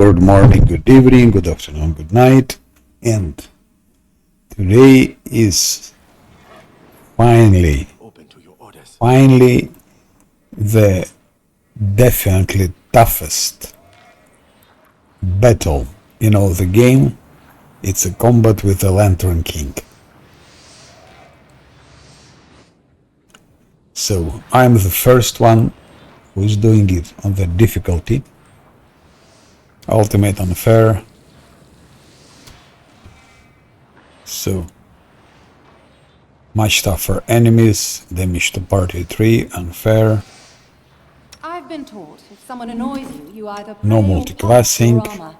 Good morning, good evening, good afternoon, good night. And today is finally the definitely toughest battle in all the game. It's a combat with the Lantern King. So I'm the first one who's doing it on the difficulty. Ultimate unfair. So much tougher enemies, damage to party 3, unfair. I've been taught if someone annoys you, you either pray No or multiclassing. pop your armor.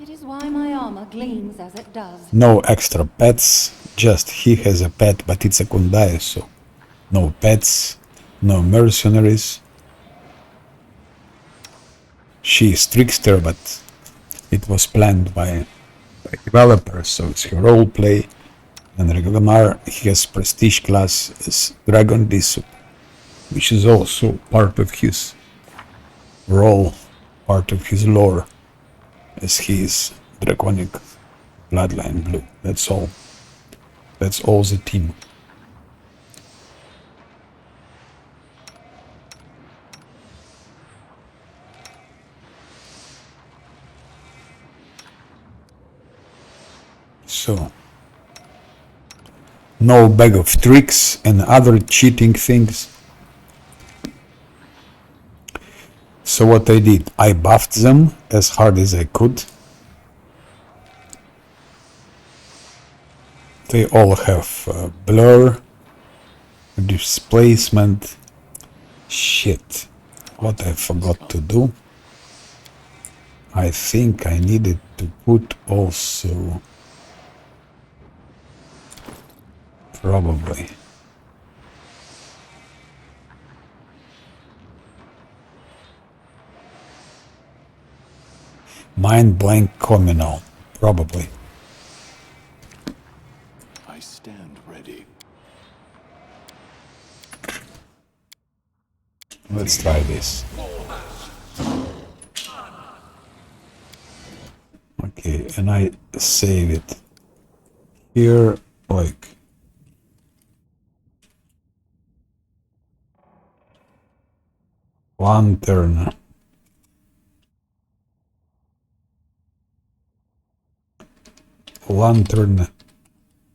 It is why my armor gleams as it does. No extra pets, just he has a pet, but it's a Kundai, so no pets, no mercenaries. She is trickster, but it was planned by developers, so it's her roleplay. And Ragnar, he has prestige class as Dragon Bishop, which is also part of his role, part of his lore, as he is Draconic Bloodline Blue. That's all. That's all the team. So, no bag of tricks and other cheating things. So what I did, I buffed them as hard as I could. They all have blur, displacement. Shit, what I forgot to do. I think I needed to put also probably mind blank communal, probably. I stand ready. Let's try this. Okay, and I save it here, like lantern. Lantern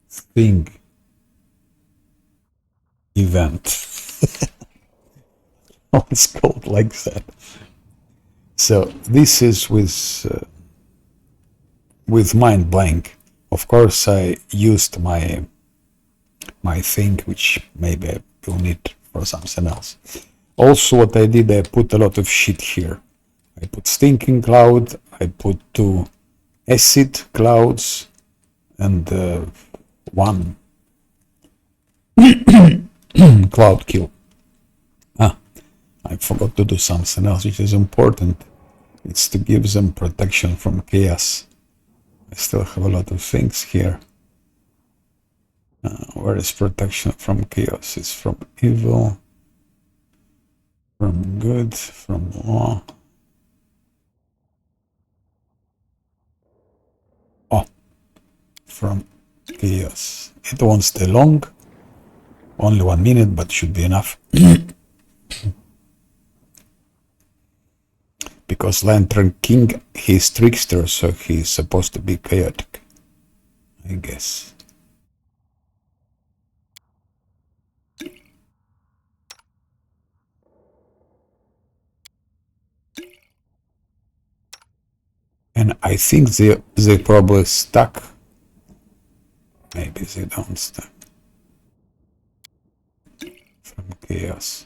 thing event. Oh, it's called like that. So this is with mind blank. Of course, I used my thing, which maybe I will need for something else. Also, what I did, I put a lot of shit here. I put stinking cloud. I put 2 acid clouds and 1 cloud kill. I forgot to do something else, which is important. It's to give them protection from chaos. I still have a lot of things here. Where is protection from chaos? It's from evil, from good, from law. Oh, from chaos. It won't stay long. Only 1 minute, but should be enough. Because Lantern King, he's trickster, so he's supposed to be chaotic, I guess. And I think they probably stuck. Maybe they don't stack. From chaos.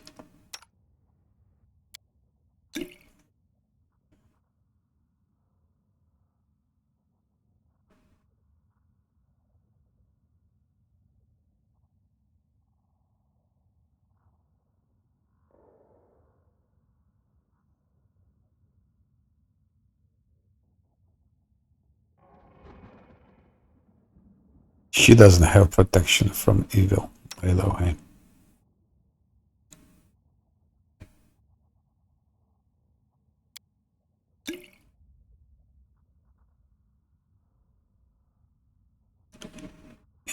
She doesn't have protection from evil, by the way.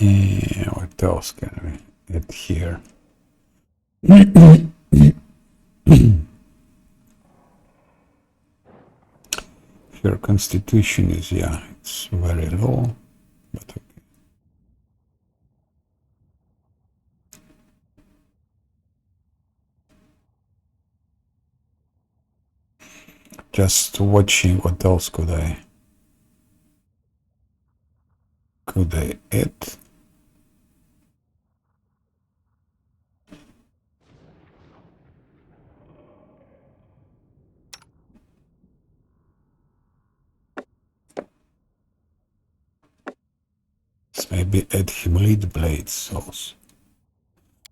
What else can we add here? Her constitution is, yeah, it's very low, but okay. Just watching what else could I add? Let's maybe add him lead blades also.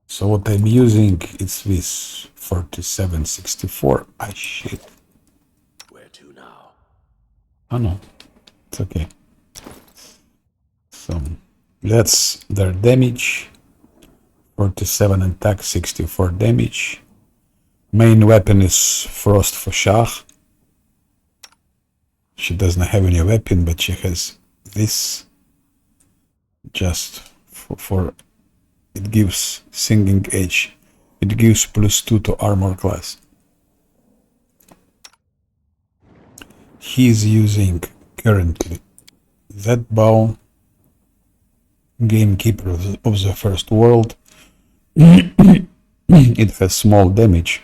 So what I'm using is this 4764. Ah, shit. Where to now? Oh no, it's okay. So that's their damage. 47 attack, 64 damage. Main weapon is Frost for Shah. She doesn't have any weapon, but she has this. Just for it gives Singing Edge. It gives +2 to armor class. He's using currently that bow, Gamekeeper of the First World. It has small damage.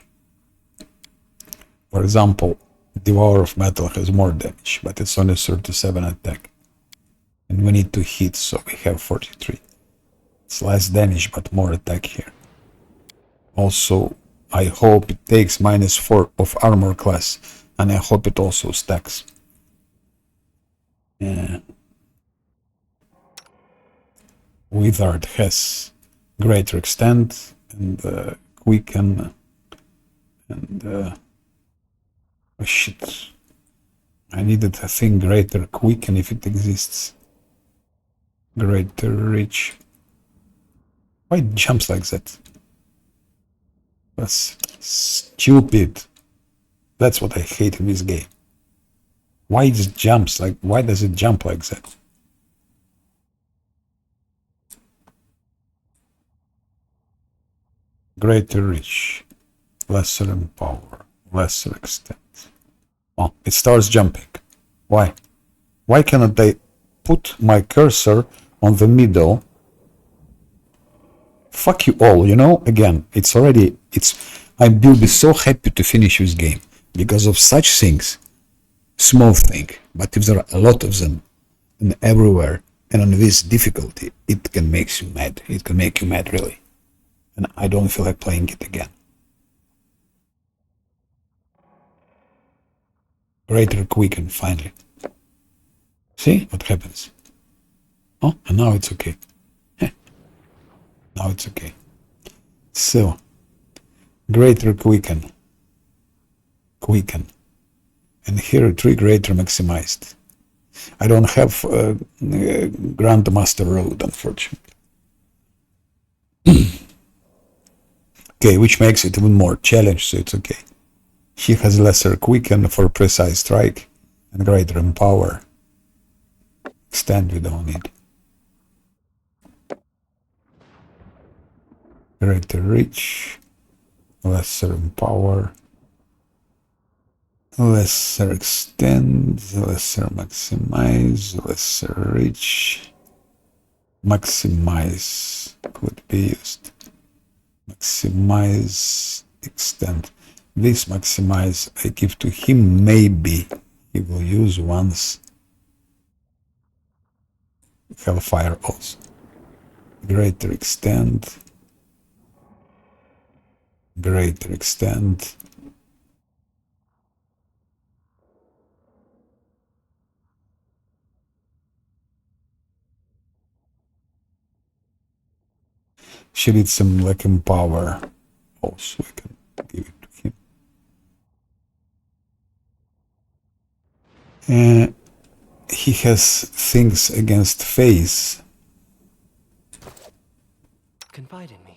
For example, Devour of Metal has more damage, but it's only 37 attack. And we need to hit, so we have 43. It's less damage, but more attack here. Also, I hope it takes -4 of armor class, and I hope it also stacks. Withered has greater extent and quicken and oh shit. I needed a thing greater quicken if it exists. Greater reach. Why it jumps like that? That's stupid. That's what I hate in this game. Why it jumps like? Why does it jump like that? Greater reach, lesser in power, lesser extent. Oh, it starts jumping. Why? Why cannot I put my cursor on the middle? Fuck you all, you know? Again, I'm will be so happy to finish this game because of such things. Small thing, but if there are a lot of them and everywhere and on this difficulty, it can make you mad. It can make you mad, really. And I don't feel like playing it again. Greater quicken, finally. See what happens? Oh, and now it's okay. Now it's okay. So, greater quicken. And here 3 greater maximized. I don't have Grandmaster Road, unfortunately. Okay, which makes it even more challenge, so it's okay. He has lesser quicken for precise strike and greater empower. Extend we don't need. Greater reach, lesser empower, lesser extend, lesser maximize, lesser reach, maximize could be used. Maximize, extend. This maximize I give to him, maybe he will use once. Hellfire also. Greater extend. Greater extend. She needs some like empower. Also, I can give it to him. He has things against phase. Confide in me.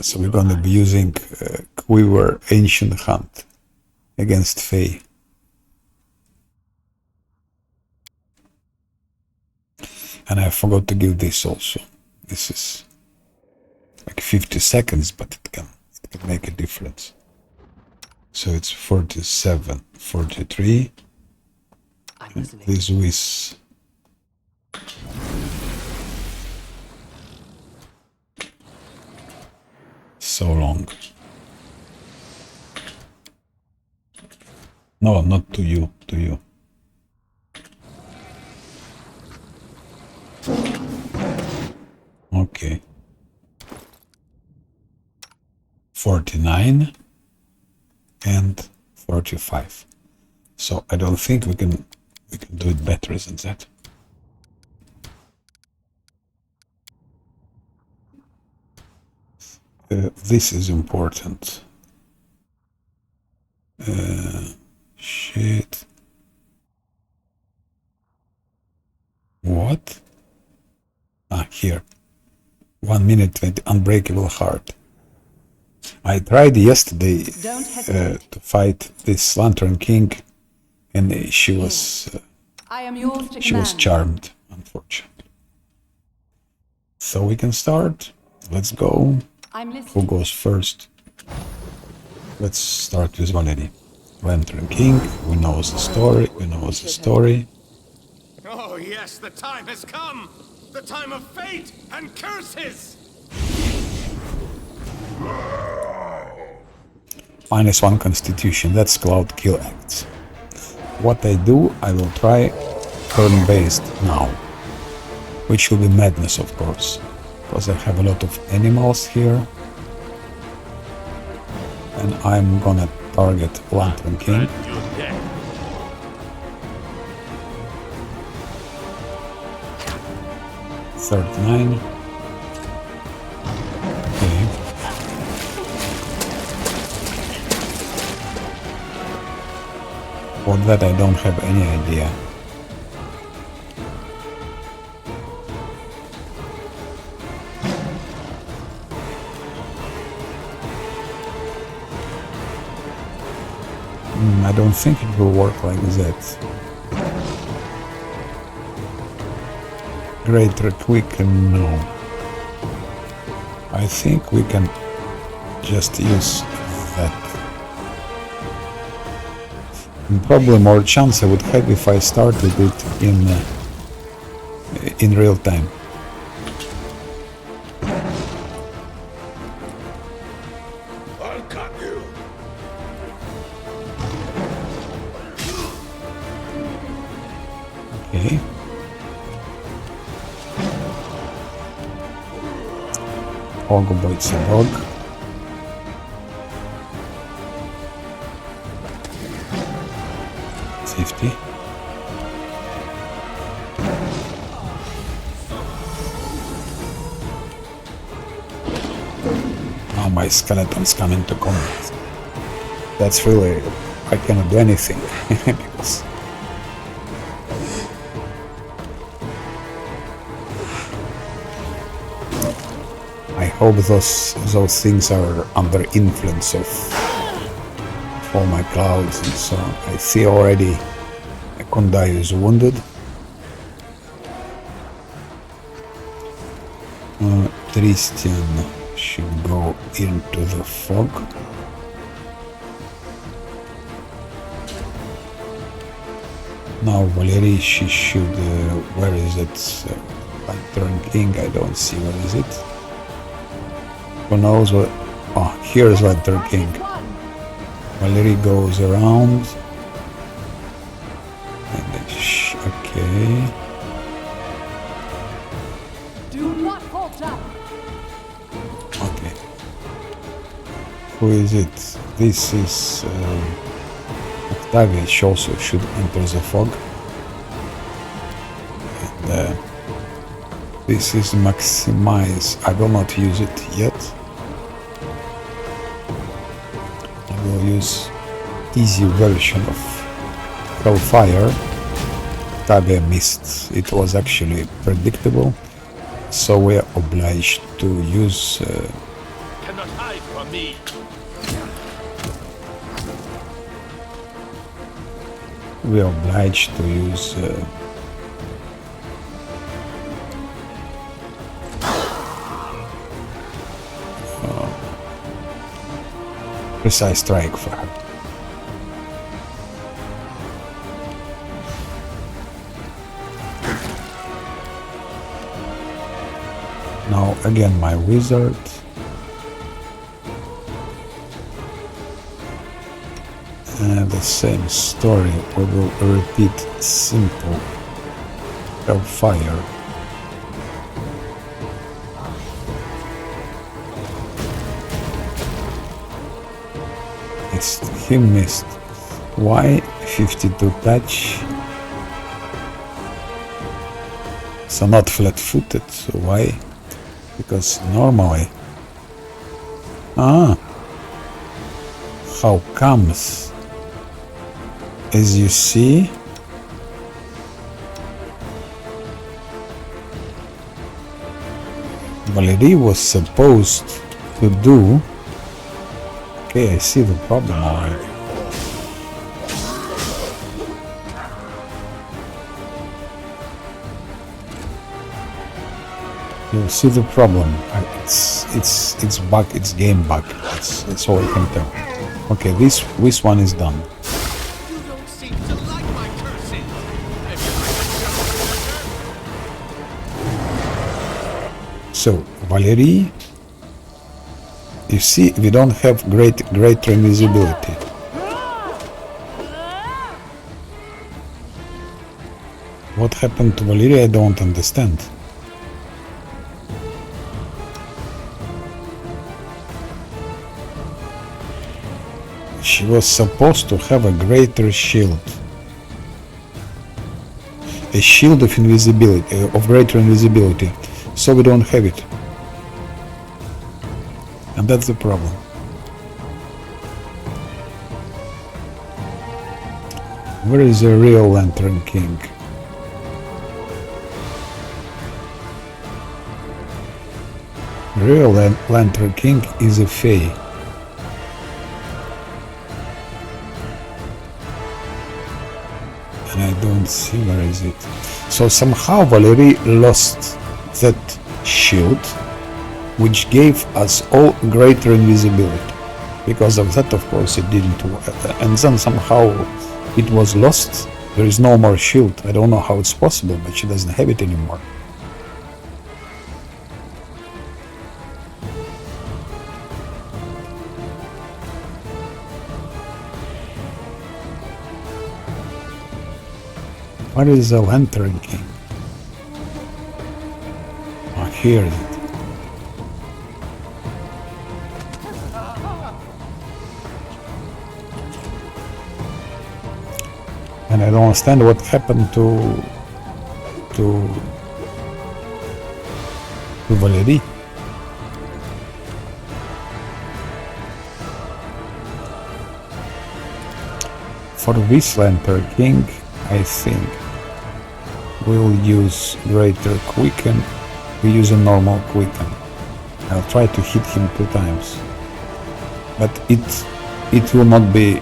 So we're gonna be using Quiver Ancient Hunt against Fae. And I forgot to give this also. This is like 50 seconds, but it can make a difference. So it's 47, 43. I'm listening. This with so long. No, not to you, to you. Okay. 49 and 45. So I don't think we can do it better than that. This is important. Shit. What? Ah, here. 1 minute 20. Unbreakable heart. I tried yesterday Don't hesitate. to fight this Lantern King, and she was I am yours to command. charmed, unfortunately. So we can start. Let's go. I'm Who listening. goes first? Let's start with Valerie. Lantern King. We know the story. We know the story. Oh, yes, the time has come! The time of fate and curses! -1 Constitution. That's Cloud Kill Acts. What I do, I will try turn-based now, which will be madness, of course, because I have a lot of animals here, and I'm gonna target Lantern King. You're dead. 39. Okay. For that I don't have any idea. I don't think it will work like that. Greater Quicken, no. I think we can just use that. And probably more chance I would have if I started it in real time. I'll cut you! Okay. Ogo bites a dog. $50. Now my skeleton's coming to combat. That's really... I cannot do anything because I hope those things are under influence of all my clouds and so on. I see already Kondai is wounded. Tristan should go into the fog. Now Valerie, she should... where is it? Lantern King, I don't see, where is it? Who knows what... Oh, here's Lantern King. Valerie goes around. And then okay. Do not falter. Okay. Who is it? This is... Octavia, she also should enter the fog. And this is maximize. I will not use it yet. I will use easy version of Hellfire. Octavia missed. It was actually predictable, so we are obliged to use. Cannot hide from me. We are obliged to use precise strike for her. Now again my wizard. And the same story, we will repeat simple hellfire. He missed. Why? 52 touch. So not flat-footed. So why? Because normally... How comes? As you see... Valerie was supposed to do... Okay, I see the problem already. You see the problem. It's bug. It's game bug. That's all I can tell. Okay, this one is done. You don't seem to like my curses. So Valerie. You see, we don't have greater invisibility. What happened to Valerie, I don't understand. She was supposed to have a greater shield. A shield of invisibility, of greater invisibility. So we don't have it. And that's the problem. Where is the real Lantern King? Real Lantern King is a Fae. And I don't see where is it. So somehow Valerie lost that shield, which gave us all greater invisibility. Because of that, of course, it didn't work. And then somehow it was lost. There is no more shield. I don't know how it's possible, but she doesn't have it anymore. Where is the Lantern King? Oh, here. And I don't understand what happened to Valerie. For this Lantern King, I think we'll use greater quicken. We use a normal quicken. I'll try to hit him 2 times, but it will not be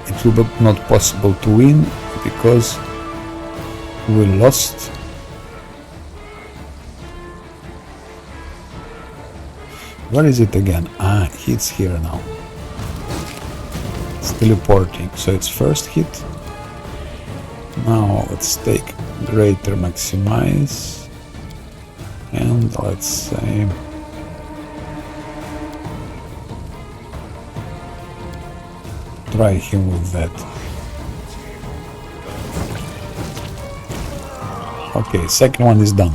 possible to win because we lost. Where is it again? Ah, it's here now. It's teleporting, so it's first hit. Now let's take greater maximize and let's say try him with that. Okay, second one is done.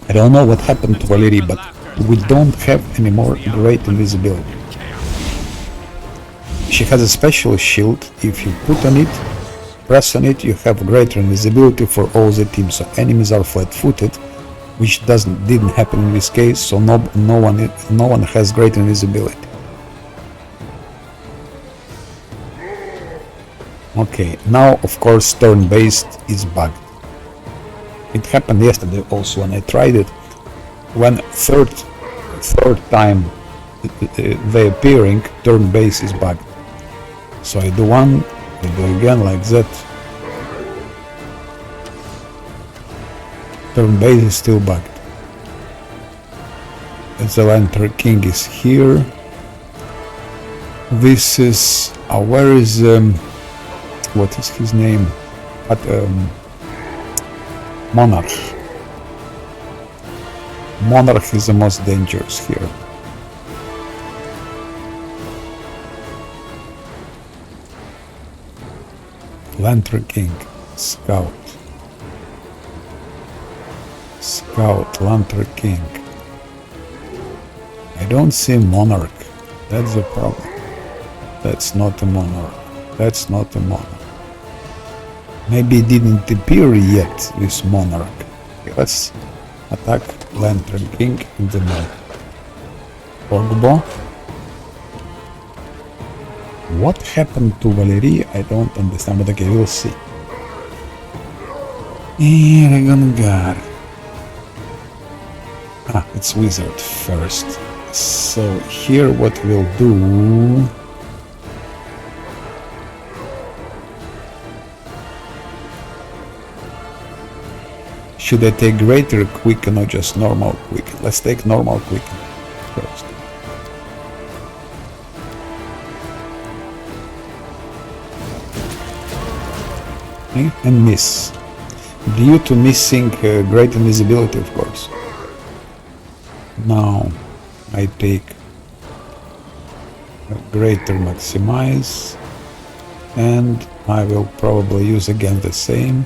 I don't know what happened to Valerie, but we don't have any more great invisibility. She has a special shield. If you put on it, press on it, you have greater invisibility for all the teams. So enemies are flat-footed, which didn't happen in this case. So no one has great invisibility. Okay, now of course turn-based is bugged. It happened yesterday also when I tried it. When third time they appearing, turn-based is bugged. So I do one, I do again like that. Turn-based is still bugged. And the Lantern King is here. This is where is what is his name? But Monarch. Monarch is the most dangerous here. Lantern King, Scout. Scout, Lantern King. I don't see Monarch. That's the problem. That's not a Monarch. That's not a Monarch. Maybe it didn't appear yet, this Monarch. Okay, let's attack Lantern King in the north. Pogbo. What happened to Valerie? I don't understand, but okay, we'll see. Eragongar. Ah, it's Wizard first. So here what we'll do... Should I take Greater Quicken or just Normal Quicken? Let's take Normal Quicken first. Okay, and miss. Due to missing Great Invisibility, of course. Now I take a Greater Maximize, and I will probably use again the same.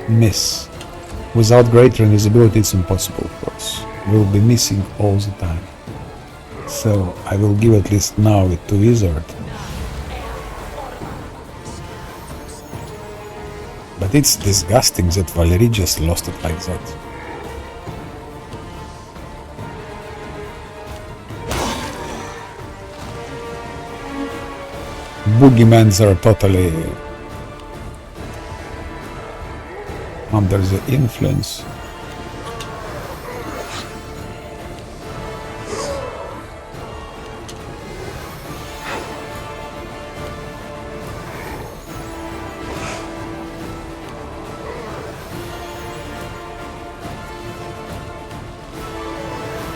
Miss. Without Greater Invisibility it's impossible, of course. We'll be missing all the time. So I will give at least now it to Wizard. But it's disgusting that Valerie just lost it like that. Boogeymans are totally under the influence.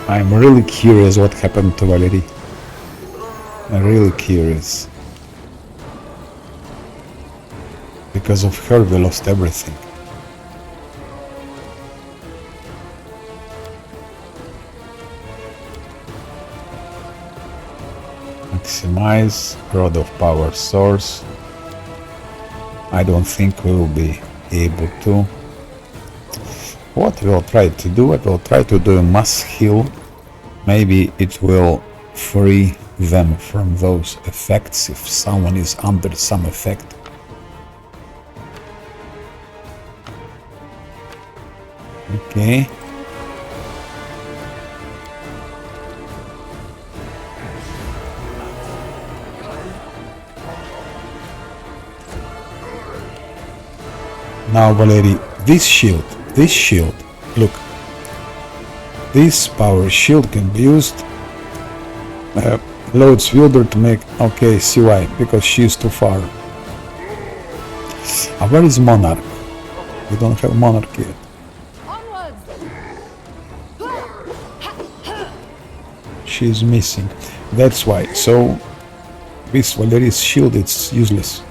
I'm really curious what happened to Valerie. I'm really curious. Because of her we lost everything. Maximize, Rod of Power Source. I don't think we will be able to. What we'll try to do, I will try to do a mass heal. Maybe it will free them from those effects if someone is under some effect. Okay. Now Valerie, this shield, look. This power shield can be used. Loads Wilder to make... Okay, see why, because she is too far. Where is Monarch? We don't have Monarch yet. She is missing. That's why. So, this Valerie's shield, it's useless.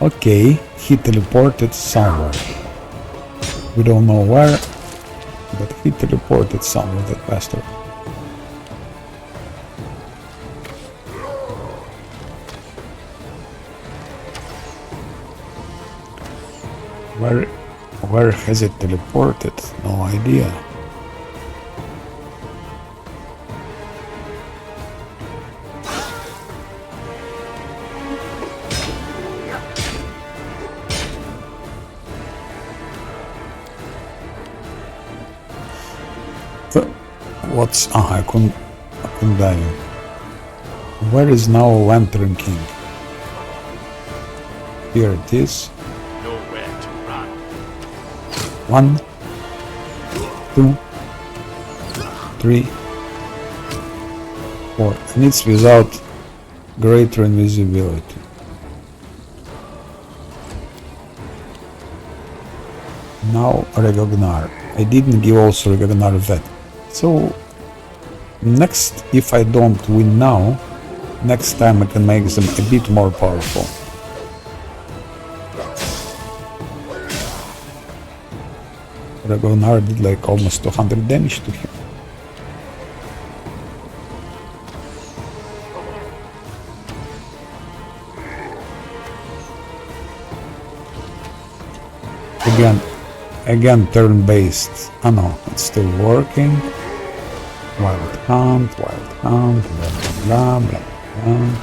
Okay, he teleported somewhere. We don't know where, but he teleported somewhere, that bastard. Where has it teleported? No idea. What's... I couldn't dive in. Where is now Lantern King? Here it is. Nowhere to run. 1, 2, 3, 4. And it's without greater invisibility. Now Regognar. I didn't give also Ragnar that. So next, if I don't win now, next time I can make them a bit more powerful. Ragnar did like almost 200 damage to him. Again turn-based. Oh no, it's still working. Wild hunt, blah blah blah blah blah.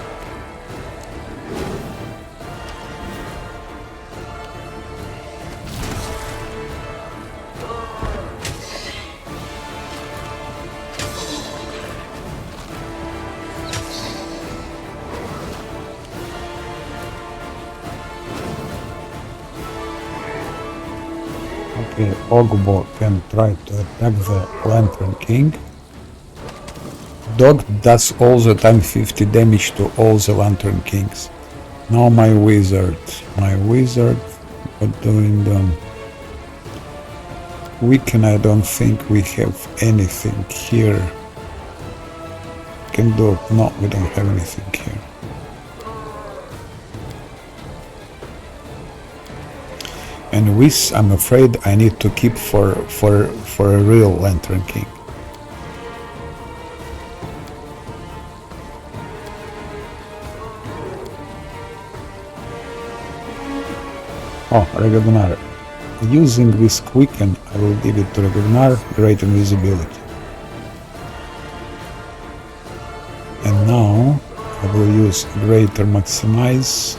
Okay, Ogbo can try to attack the Lantern King. Dog does all the time 50 damage to all the Lantern Kings. Now my wizard, what doing them? Weaken, I don't think we have anything here. Can do, no, we don't have anything here. And this, I'm afraid, I need to keep for a real Lantern King. Oh, Ragnar. Using this quicken, I will give it to Ragnar, great invisibility. And now I will use greater maximized.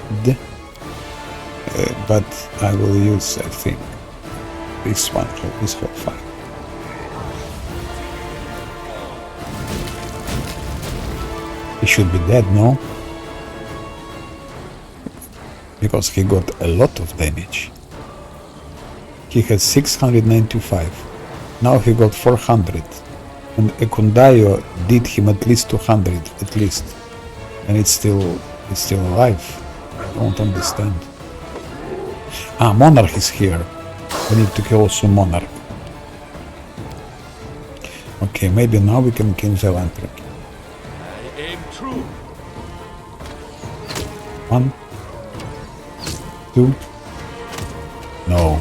But I will use, I think, this one, this whole fine. He should be dead, no? Because he got a lot of damage. He has 695. Now he got 400. And Ekundayo did him at least 200, at least. And it's still alive. I don't understand. Ah, Monarch is here. We need to kill also Monarch. Okay, maybe now we can kill the Lantern. I aim true. 1, 2. No.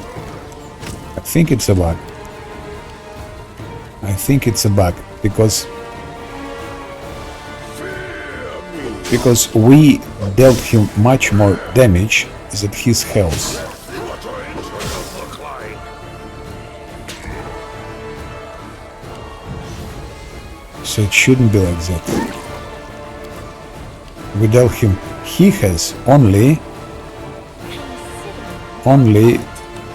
I think it's a bug. I think it's a bug because we dealt him much more damage than his health. So it shouldn't be like that. We dealt him. He has only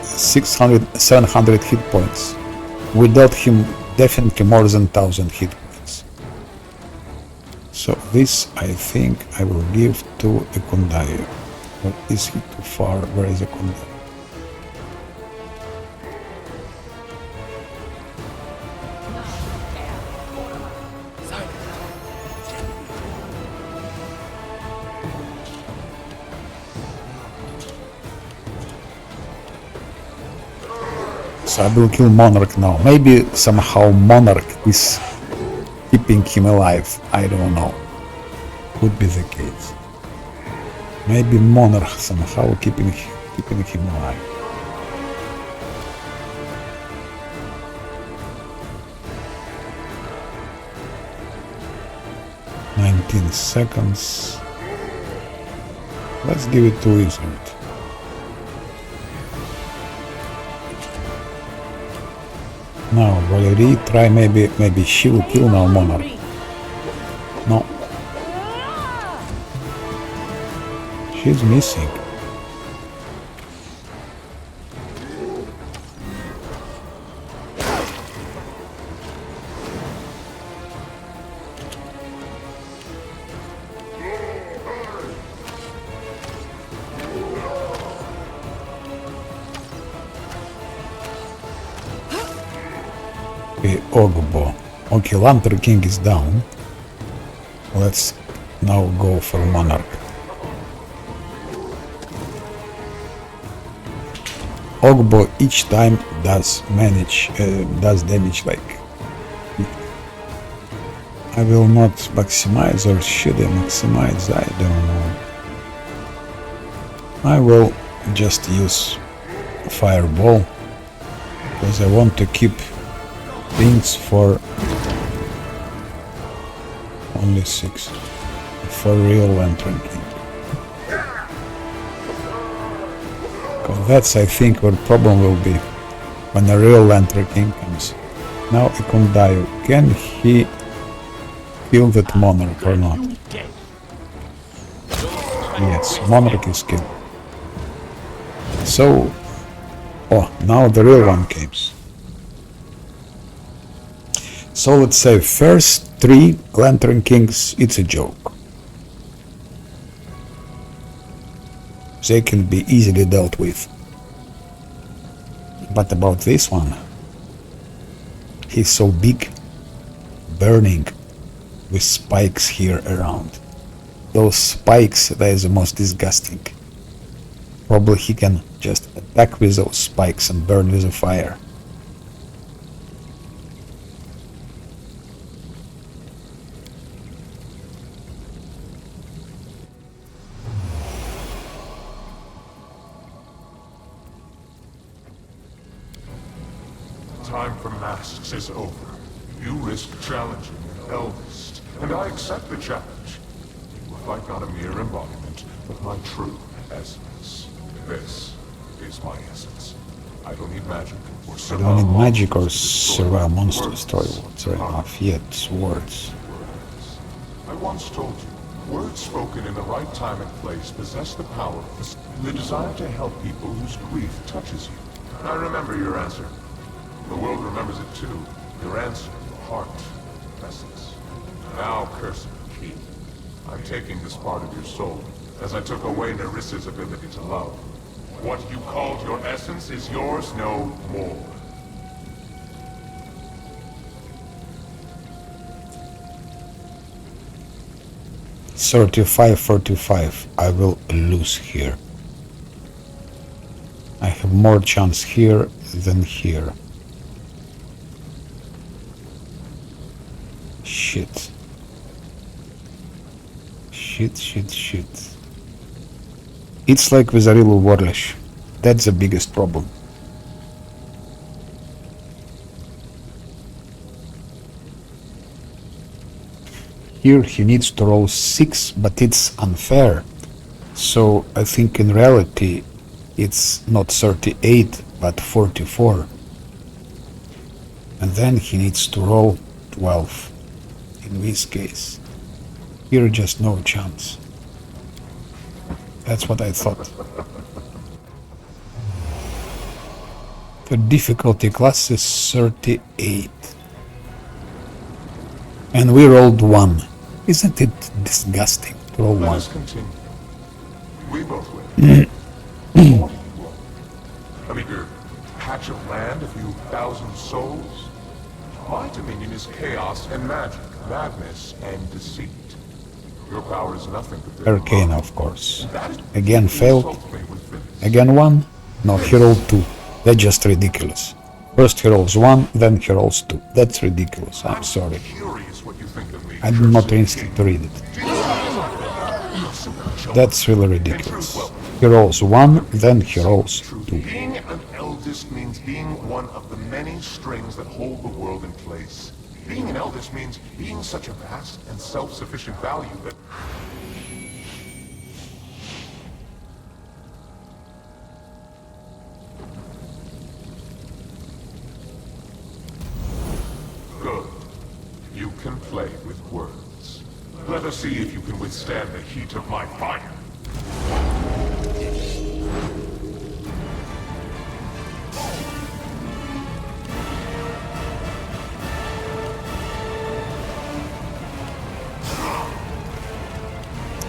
700 hit points. We dealt him definitely more than 1000 hit points. So this, I think, I will give to Ekundayo. But is he too far? Where is Ekundayo? So I will kill Monarch now. Maybe somehow Monarch is keeping him alive. I don't know. Could be the case. Maybe Monarch somehow keeping him alive. "19 seconds. Let's give it to Wizard. Now Valerie, try maybe she will kill now Monarch. No. She's missing. Okay, Ogbo. Okay, Lantern King is down. Let's now go for Monarch. Ogbo each time does damage like... I will not maximize, or should I maximize? I don't know. I will just use Fireball, because I want to keep things for only 6 for real Lantern King. Because that's, I think, what problem will be when a real Lantern King comes. Now I can die. Can he kill that monarch or not? Yes, monarch is killed. So, oh, now the real one comes. So let's say first 3 Lantern Kings, it's a joke. They can be easily dealt with. But about this one, he's so big, burning, with spikes here around. Those spikes, that is the most disgusting. Probably he can just attack with those spikes and burn with the fire. Time for masks is over. You risk challenging an eldest, and I accept the challenge. You will fight not a mere embodiment, but my true essence. This is my essence. I don't need magic or I don't need magic or survive monsters, destroy words, or enough yet words. I once told you, words spoken in the right time and place possess the power, the desire to help people whose grief touches you. I remember your answer. The world remembers it too. Your answer, your heart, essence. Now, Cursor, Key. I'm taking this part of your soul, as I took away Nerissa's ability to love. What you called your essence is yours no more. $35-45. I will lose here. I have more chance here than here. Shit. Shit. It's like with a real Warlash. That's the biggest problem. Here he needs to roll 6, but it's unfair. So I think in reality it's not 38, but 44. And then he needs to roll 12. In this case, here just no chance. That's what I thought. The difficulty class is 38. And we rolled 1. Isn't it disgusting to roll 1? Let us continue. We both win. A meager patch of land, a few thousand souls. My dominion is chaos and magic, madness and deceit. Your power is nothing but Arcane, of course. Again failed. Again 1. No, he rolled 2. That's just ridiculous. First he rolls 1, then he rolls 2. That's ridiculous. I'm sorry. I'm not interested to read it. That's really ridiculous. He rolls 1, then he rolls 2. Being an eldest means being one of the many strings that hold the world in place. Being an eldest means being such a vast and self-sufficient value that... Good. You can play with words. Let us see if you can withstand the heat of my fire.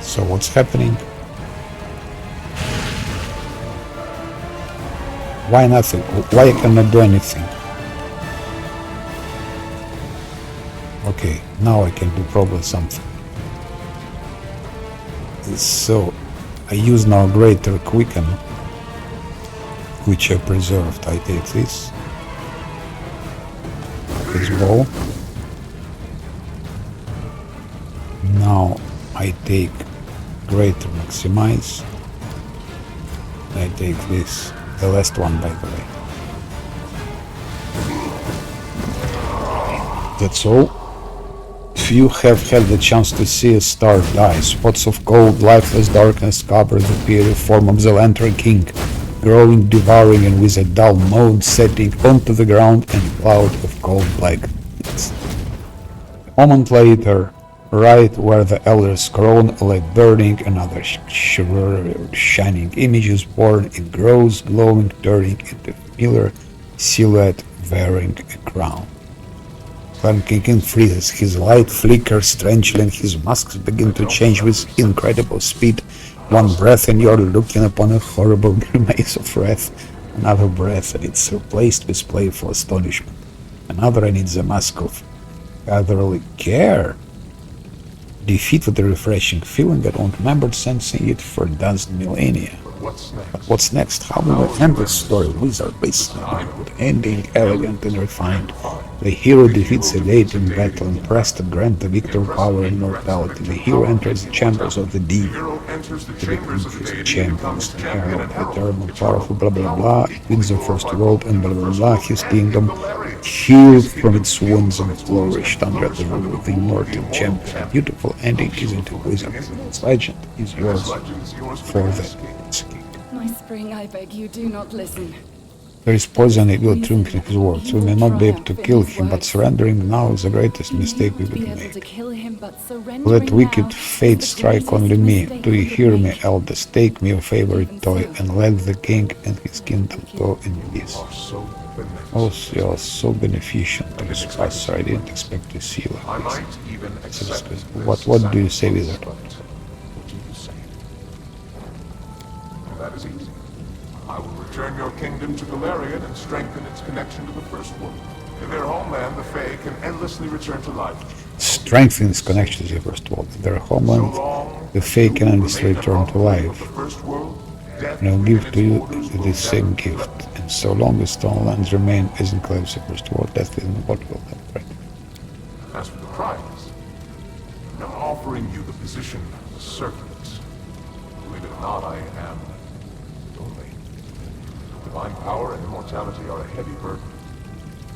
So what's happening? Why nothing? Why I cannot do anything? Okay, now I can do probably something. So I use now Greater Quicken which I preserved. I take this. This ball. Now I take greater maximize. I take this, the last one by the way. That's all. Few have had the chance to see a star die. Spots of cold, lifeless darkness cover the pure form of the Lantern King, growing, devouring, and with a dull moan setting onto the ground and a cloud of cold blackness. A moment later, right where the Elder's crown lay burning, another shining image is born. It grows, glowing, turning into a familiar silhouette wearing a crown. When King freezes, his light flickers strangely and his masks begin to change with incredible speed. One breath and you're looking upon a horrible grimace of wrath. Another breath and it's replaced with playful astonishment. Another and it's a mask of fatherly care. Defeat with a refreshing feeling I don't remember sensing it for a dozen millennia. But what's next? How will I end this story? Wizard based good ending, elegant and refined. The hero defeats a deity in battle and pressed to grant the victor power and immortality. The hero enters the chambers of the deep. To become his champions, the herald, eternal, powerful, blah blah blah. He wins the first world and blah blah blah. His kingdom healed from its wounds and flourished under the rule of the immortal champion. A beautiful ending is into Wizard. Its legend is yours for the My spring, I beg you, do not listen. There is poison and evil drink in his words. We may not be able to kill him, but surrendering now is the greatest mistake we could make. Let wicked fate strike only me. Do you hear me, eldest? Take me your favorite toy, and let the king and his kingdom go in peace. Also, you are so beneficent to this past, so I didn't expect to see you like this. What do you say, wizard? That is easy. I will return your kingdom to Galarian and strengthen its connection to the First World. In their homeland, the Fae can endlessly return to life. Strengthen its connection to the First World. In their homeland, the Fae can endlessly return to life. And I will give to you this same gift. And so long as stone lands remain as enclaves of the First World, death is what will happen. As for the prize, I'm offering you the position of a servant. Believe it or not, I am lonely. Divine power and immortality are a heavy burden.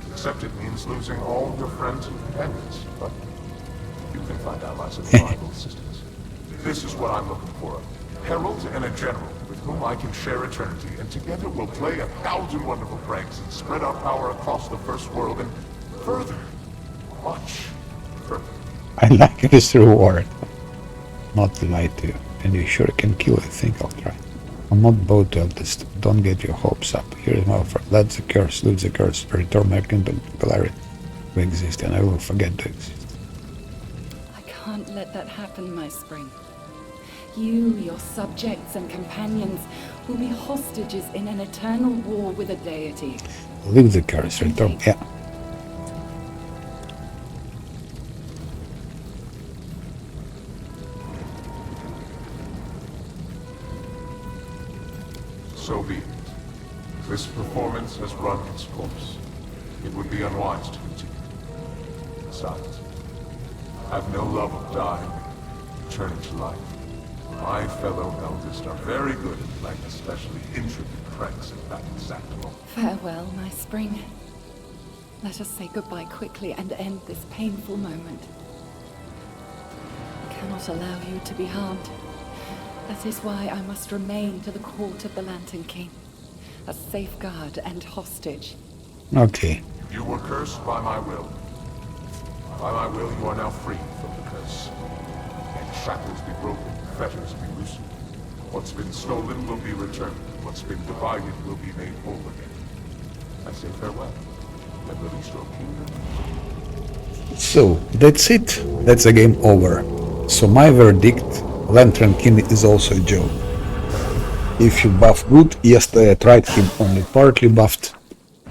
To accept it means losing all your friends and companions, but you can find allies and reliable assistance. This is what I'm looking for. A herald and a general with whom I can share eternity, and together we'll play 1,000 wonderful pranks and spread our power across the First World and further. Much further. I like this reward. Not to lie to you. And you sure can kill, I think I'll try. I'm not bold to this. Don't get your hopes up. Here's my offer. Let the curse, lose the curse, return my kingdom to Galarian to exist, and I will forget to exist. I can't let that happen, my spring. You, your subjects and companions, will be hostages in an eternal war with a deity. Leave the curse, return. Yeah. So be it. This performance has run its course. It would be unwise to continue. Besides, I have no love of dying, returning to life. My fellow elders are very good at playing especially intricate pranks in that exact moment. Farewell, my spring. Let us say goodbye quickly and end this painful moment. I cannot allow you to be harmed. That is why I must remain to the court of the Lantern King, a safeguard and hostage. Okay. You were cursed by my will. By my will, you are now free from the curse. And shackles be broken, fetters be loosened. What's been stolen will be returned. What's been divided will be made whole again. I say farewell, and release your kingdom. So, that's it. That's the game over. So my verdict, Lantern King is also a joke. If you buff good, yesterday I tried him only partly buffed.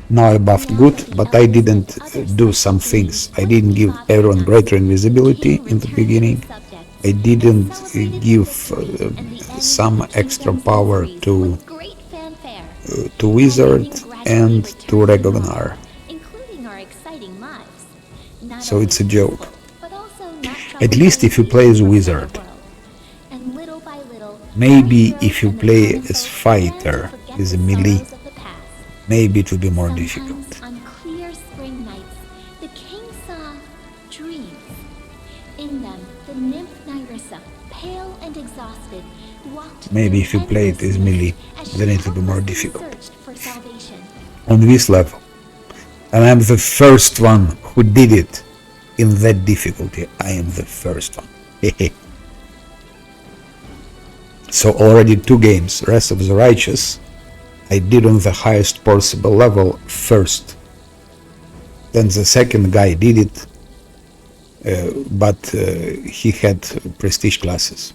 Now I buffed good, but I didn't do some things. I didn't give everyone greater invisibility in the beginning. I didn't give some extra power to to Wizard and to Regognar. Including our exciting lives. Not So only it's a joke. peaceful, but also not At least if you troubled play as by the Wizard. world. And little by little, Maybe our if you heroes and the play common as folk fighter, began to forget as a the melee, sorrows of the past. maybe it will be more difficult. Sometimes on clear spring nights, the king saw dreams. In them, the nymph Nyrissa, pale and exhausted, walked Maybe through if you play it as endless melee, years as then she it will be more helplessly difficult. searched for salvation. On this level. And I'm the first one who did it in that difficulty. I am the first one. So already 2 games, Rest of the Righteous, I did on the highest possible level first. Then the second guy did it, but he had prestige classes.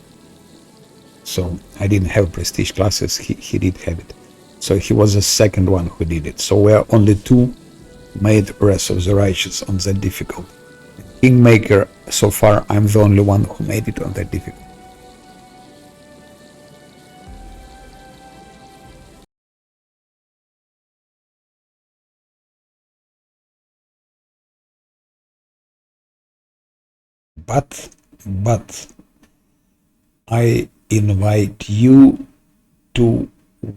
So I didn't have prestige classes, he did have it. So he was the second one who did it. So we are only 2 made Rest of the Righteous on that difficult. Kingmaker, so far I'm the only one who made it on that difficult. But I invite you to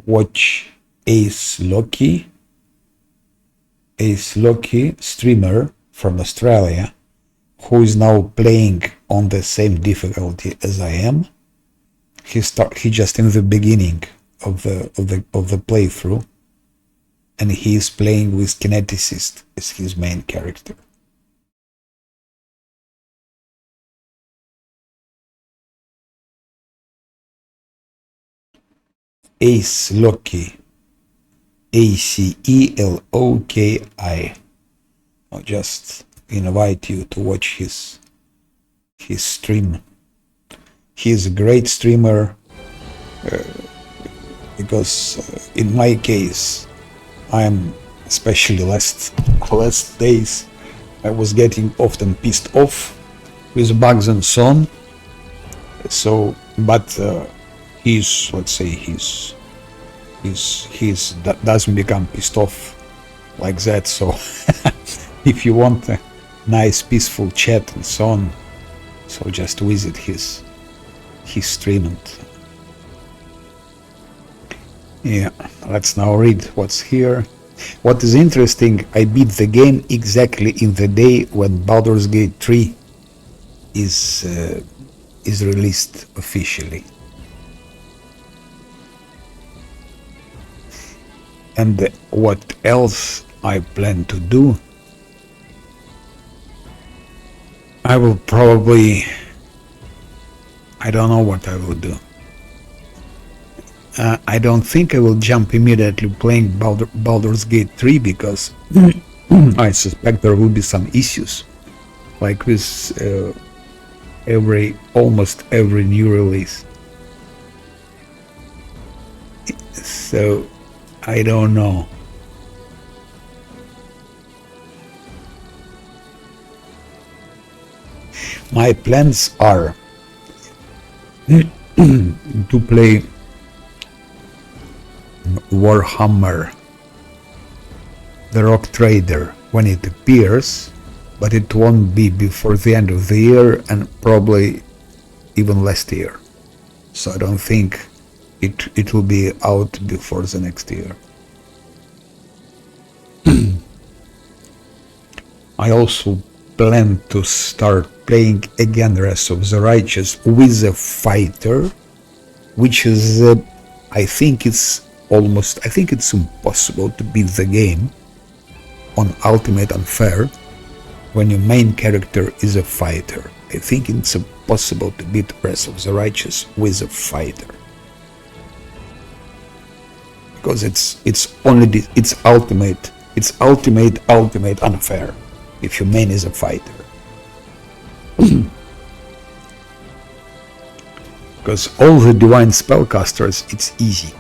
watch Ace Loki streamer from Australia, who is now playing on the same difficulty as I am. He just in the beginning of the playthrough, and he is playing with Kineticist as his main character. Ace Loki, Aceloki. I'll just invite you to watch his stream. He is a great streamer, because in my case, I'm especially last days, I was getting often pissed off with bugs and so on. So, but he's, let's say, he's doesn't become pissed off like that. So if you want a nice peaceful chat and so on, so just visit his stream. And yeah, let's now read what's here. What is interesting, I beat the game exactly in the day when Baldur's Gate 3 is released officially. And what else I plan to do? I will probably... I don't know what I will do. I don't think I will jump immediately playing Baldur's Gate 3 because I suspect there will be some issues, like with almost every new release. So I don't know. My plans are to play Warhammer the Rock Trader when it appears, but it won't be before the end of the year and probably even last year. So I don't think it will be out before the next year. I also plan to start playing again Rest of the Righteous with a fighter, which is I think it's impossible to beat the game on Ultimate Unfair when your main character is a fighter. I think it's impossible to beat Rest of the Righteous with a fighter, because it's ultimate unfair if your main is a fighter. Because all the divine spellcasters, it's easy,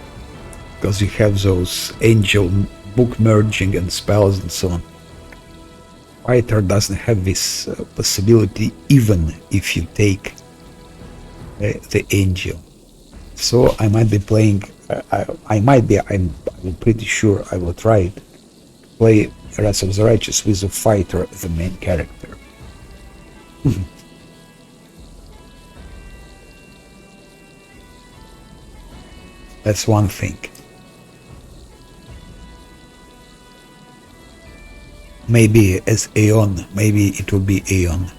because you have those angel book merging and spells and so on. Fighter doesn't have this possibility, even if you take the angel. So I might be playing I might be, I'm pretty sure I will try it. Play Wrath of the Righteous with a fighter as the main character. That's one thing. Maybe as Aeon, maybe it will be Aeon.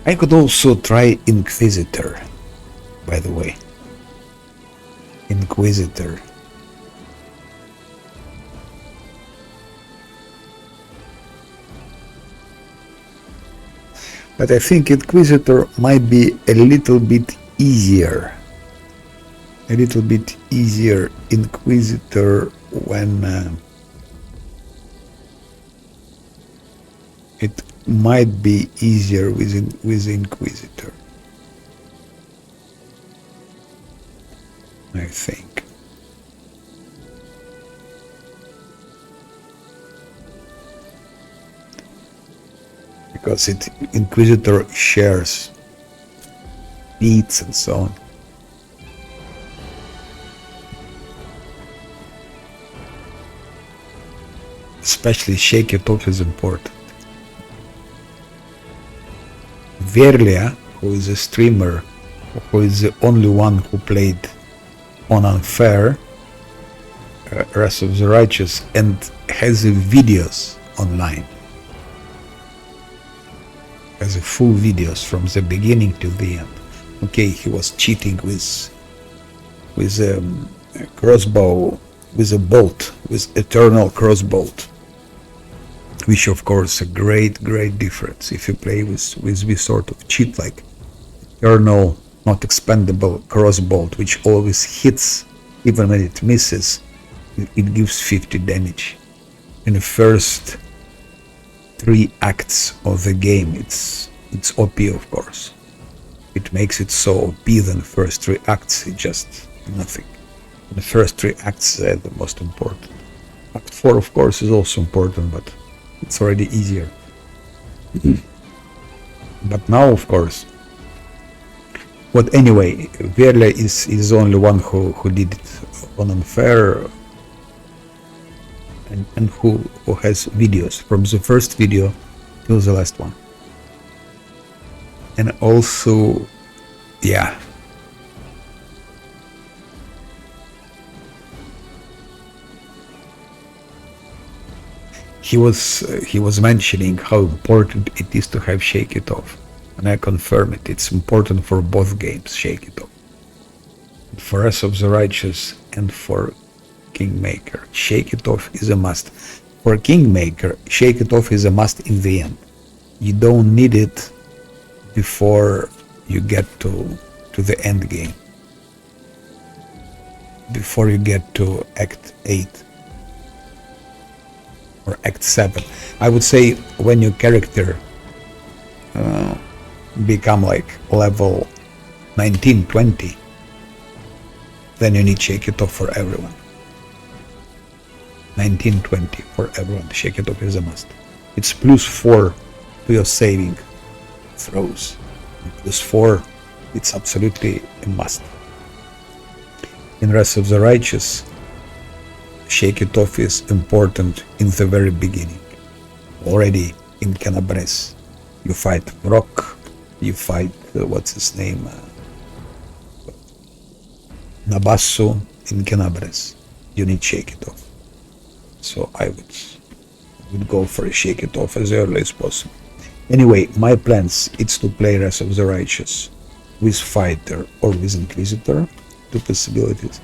I could also try Inquisitor, by the way. Inquisitor. But I think Inquisitor might be a little bit easier. A little bit easier Inquisitor when it might be easier with Inquisitor. I think. Because Inquisitor shares beats and so on. Especially Shake It Off is important. Verlia, who is a streamer, who is the only one who played on Unfair, Wrath of the Righteous, and has videos online. Has a full videos from the beginning to the end. Okay, he was cheating with a crossbow, with a bolt, with eternal crossbow, which of course a great difference if you play with this sort of cheat like eternal, not expendable crossbow, which always hits even when it misses. It gives 50 damage in the first 3 acts of the game. It's OP, of course. It makes it so OP than the first 3 acts. It's just nothing. The first 3 acts are the most important. Act 4, of course, is also important, but it's already easier. But now, of course. But anyway, Verle is the only one who did it on Unfair, and who has videos from the first video till the last one. And also, yeah, he was mentioning how important it is to have Shake It Off, and I confirm it. It's important for both games, Shake It Off, for Wrath of the Righteous and for Kingmaker. Shake It Off is a must. For Kingmaker, Shake It Off is a must in the end. You don't need it before you get to the end game. Before you get to Act 8 or Act 7. I would say when your character become like level 19, 20, then you need Shake It Off for everyone. 19, 20 for everyone. Shake It Off is a must. It's +4 to your saving throws. +4, it's absolutely a must. In Wrath of the Righteous, Shake It Off is important in the very beginning. Already in Canabres, you fight Rock, you fight, what's his name, Nabasso in Canabres. You need Shake It Off. So I would go for a Shake It Off as early as possible. Anyway, my plans is to play Wrath of the Righteous with Fighter or with Inquisitor, 2 possibilities.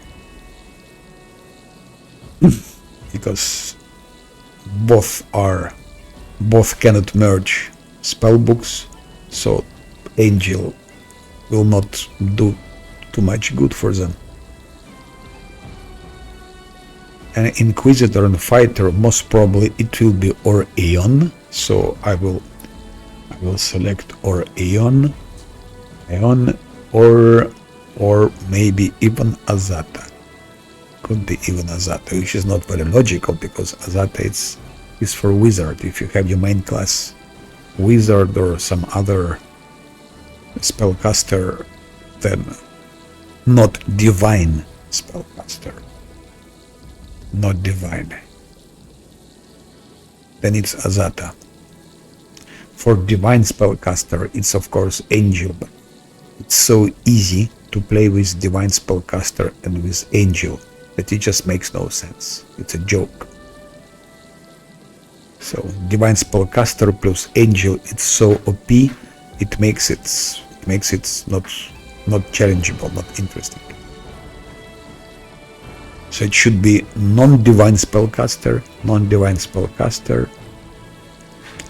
Because both cannot merge spellbooks, so Angel will not do too much good for them. And Inquisitor and Fighter, most probably it will be or Aeon, so I will select or Aeon, or maybe even Azata. Could be even Azata, which is not very logical because Azata is for wizard. If you have your main class wizard or some other spellcaster, then not divine spellcaster, not divine, then it's Azata. For divine spellcaster, it's of course Angel, but it's so easy to play with divine spellcaster and with Angel that it just makes no sense. It's a joke. So divine spellcaster plus Angel, it's so OP, it makes it not challengeable, not interesting. So it should be non-divine spellcaster,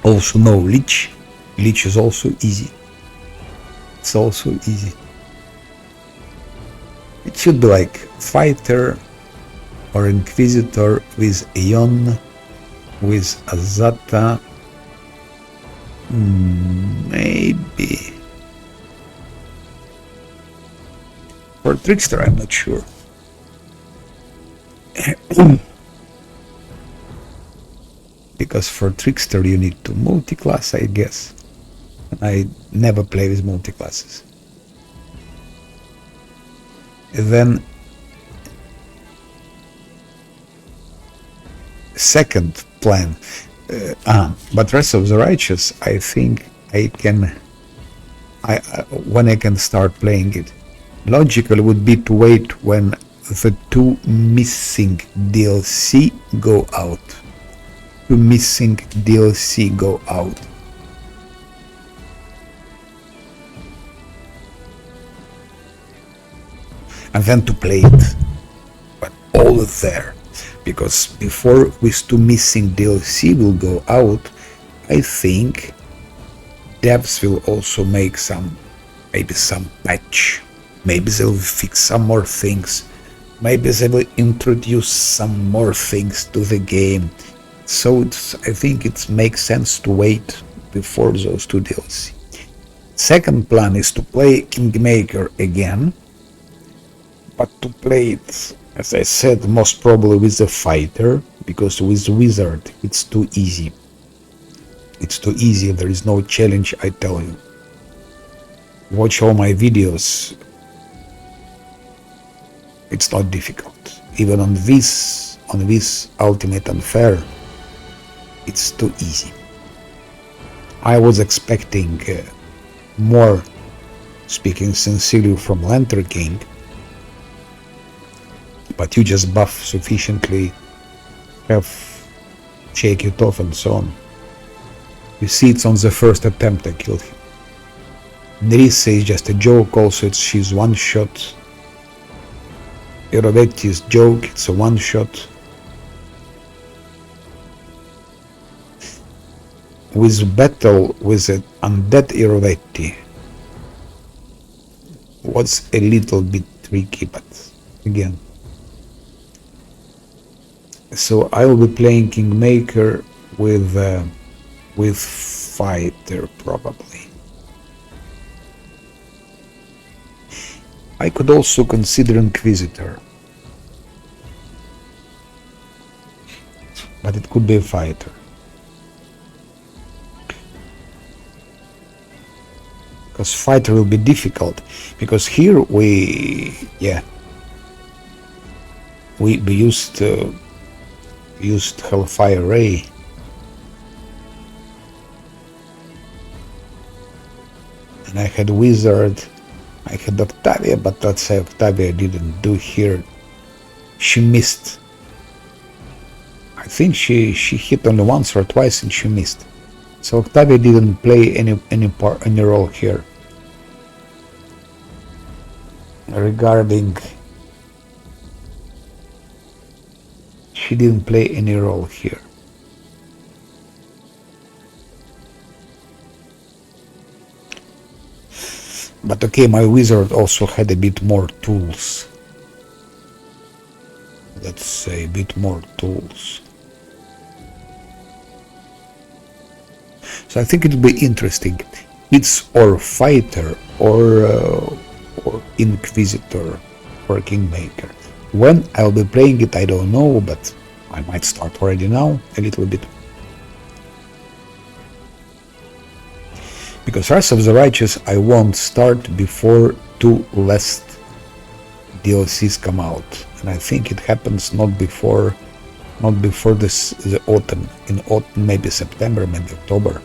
also no Lich. Lich is also easy. It's also easy. It should be like Fighter or Inquisitor with Aeon, with Azata, maybe. For Trickster, I'm not sure. Because for Trickster you need to multi-class, I guess. I never play with multi-classes. Then second plan, but Rest of the Righteous, I think when I can start playing it, logical would be to wait when the two missing DLC go out. And then to play it, but all there, because before these two missing DLC will go out, I think devs will also make maybe some patch, maybe they'll fix some more things, maybe they will introduce some more things to the game. So I think it makes sense to wait before those two DLC. Second plan is to play Kingmaker again, but to play it, as I said, most probably with a fighter, because with wizard it's too easy. There is no challenge, I tell you. Watch all my videos. It's not difficult. Even on this Ultimate Unfair, it's too easy. I was expecting more, speaking sincerely, from Lantern King, but you just buff sufficiently, have shake it off and so on. You see, it's on the first attempt I killed him. Nerissa is just a joke, also she's one shot. Irovetti's joke, it's a one shot. With battle with an undead Irovetti was a little bit tricky, but again. So I will be playing Kingmaker with fighter probably. I could also consider Inquisitor, but it could be a fighter. Because fighter will be difficult, because here we used Hellfire Ray. And I had Wizard, I had Octavia, but let's say Octavia didn't do here. She missed. I think she hit only once or twice and she missed. So Octavia didn't play any role here. Regarding, she didn't play any role here. But okay, my wizard also had a bit more tools. Let's say a bit more tools. So I think it will be interesting. It's or fighter or Inquisitor or Kingmaker. When I'll be playing it, I don't know, but I might start already now, a little bit. Because Rise of the Righteous I won't start before 2 last DLCs come out. And I think it happens not before the autumn. In autumn, maybe September, maybe October.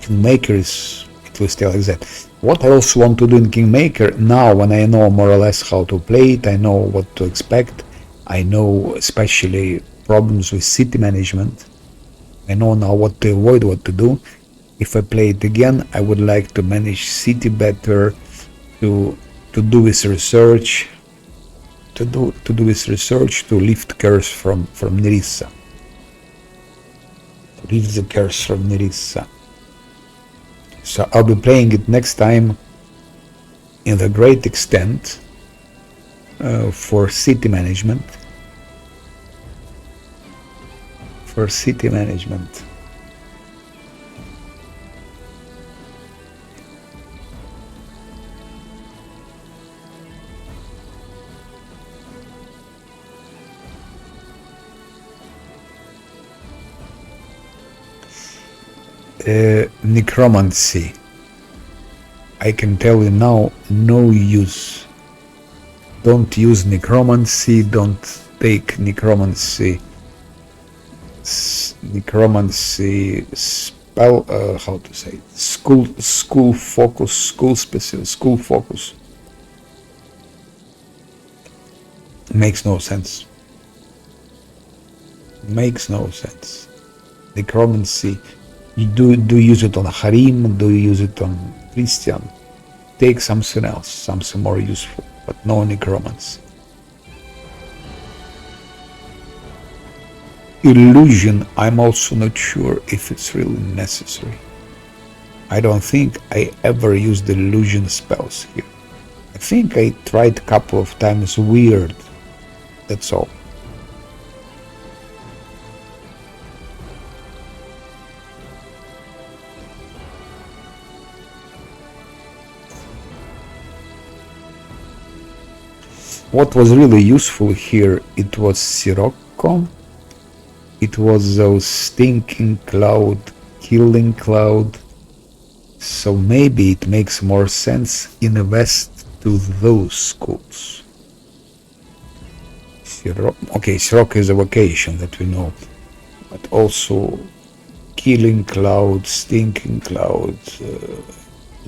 Kingmaker it will stay like that. What I also want to do in Kingmaker, now when I know more or less how to play it, I know what to expect, I know especially problems with city management, I know now what to avoid, what to do. If I play it again, I would like to manage city better, to do with research, to lift curse from Nerissa. To lift the curse from Nerissa. So I'll be playing it next time in the great extent for city management. Necromancy. I can tell you now, no use. Don't use necromancy, don't take necromancy spell, how to say it? School focus. Makes no sense. Necromancy, you do use it on Harim, do use it on Christian. Take something else, something more useful, but no necromancy. Illusion, I'm also not sure if it's really necessary. I don't think I ever used illusion spells here. I think I tried a couple of times weird, that's all. What was really useful here, it was Sirocco. It was those stinking cloud, killing cloud. So maybe it makes more sense invest to those schools. Sirocco is a vocation that we know, but also killing cloud, stinking cloud,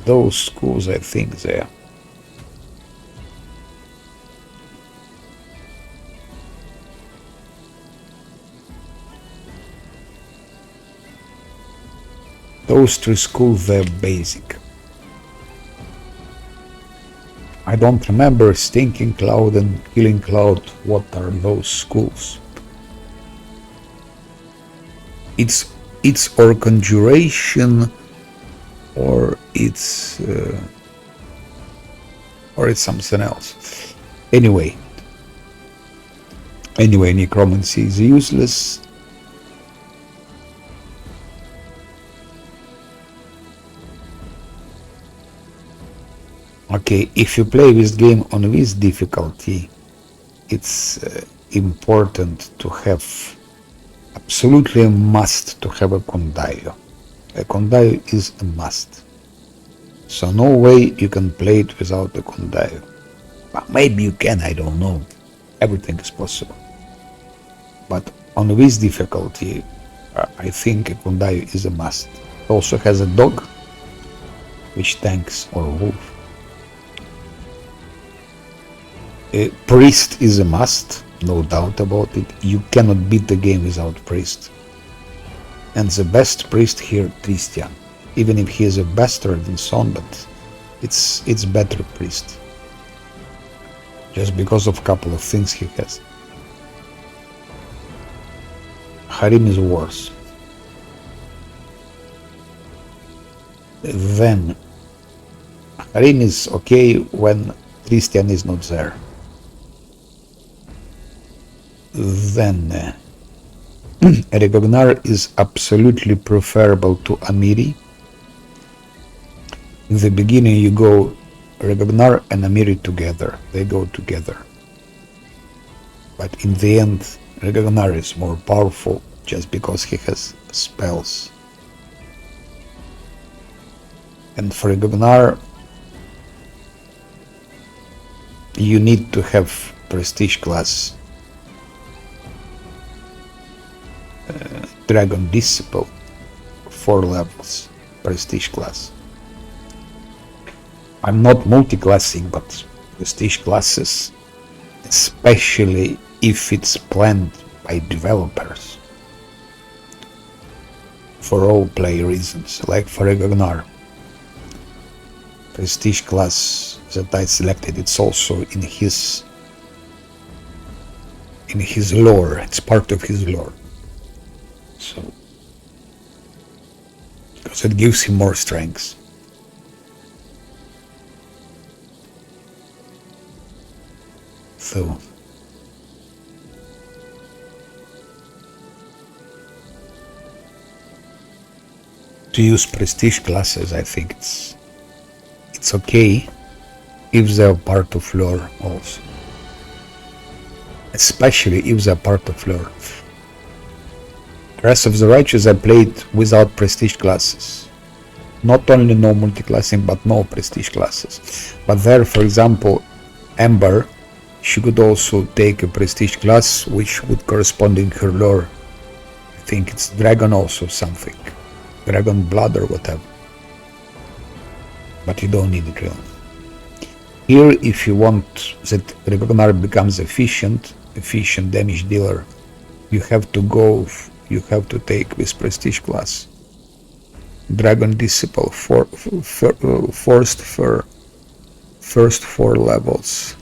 those schools I think there. Those 3 schools, they're basic. I don't remember Stinking Cloud and Killing Cloud. What are those schools? It's or conjuration, or it's something else. Anyway, necromancy is useless. Okay, if you play this game on this difficulty, it's important to have, absolutely a must to have a condaio. A condaio is a must. So no way you can play it without a condaio. But maybe you can, I don't know. Everything is possible. But on this difficulty, I think a condaio is a must. It also has a dog, which tanks, or a wolf. Priest is a must, no doubt about it. You cannot beat the game without priest. And the best priest here, Christian. Even if he is a bastard and so on, but it's better priest. Just because of a couple of things he has. Harim is worse. Then Harim is okay when Christian is not there. Then Regognar is absolutely preferable to Amiri. In the beginning you go Regognar and Amiri together. They go together. But in the end, Regognar is more powerful just because he has spells. And for Regognar, you need to have prestige class Dragon Disciple, 4 levels, prestige class. I'm not multi-classing, but prestige classes, especially if it's planned by developers for role-play reasons, like for Regognar. Prestige class that I selected, it's also in his lore, it's part of his lore. So, because it gives him more strength. So, to use prestige classes, I think it's okay if they're part of lore also. Especially if they're part of lore. Wrath of the Righteous I played without prestige classes. Not only no multiclassing, but no prestige classes. But there, for example, Ember, she could also take a prestige class which would correspond in her lore. I think it's Dragon also something. Dragon Blood or whatever. But you don't need it really. Here, if you want that Regognar becomes efficient damage dealer, you have to take this prestige class. Dragon Disciple, first 4 levels.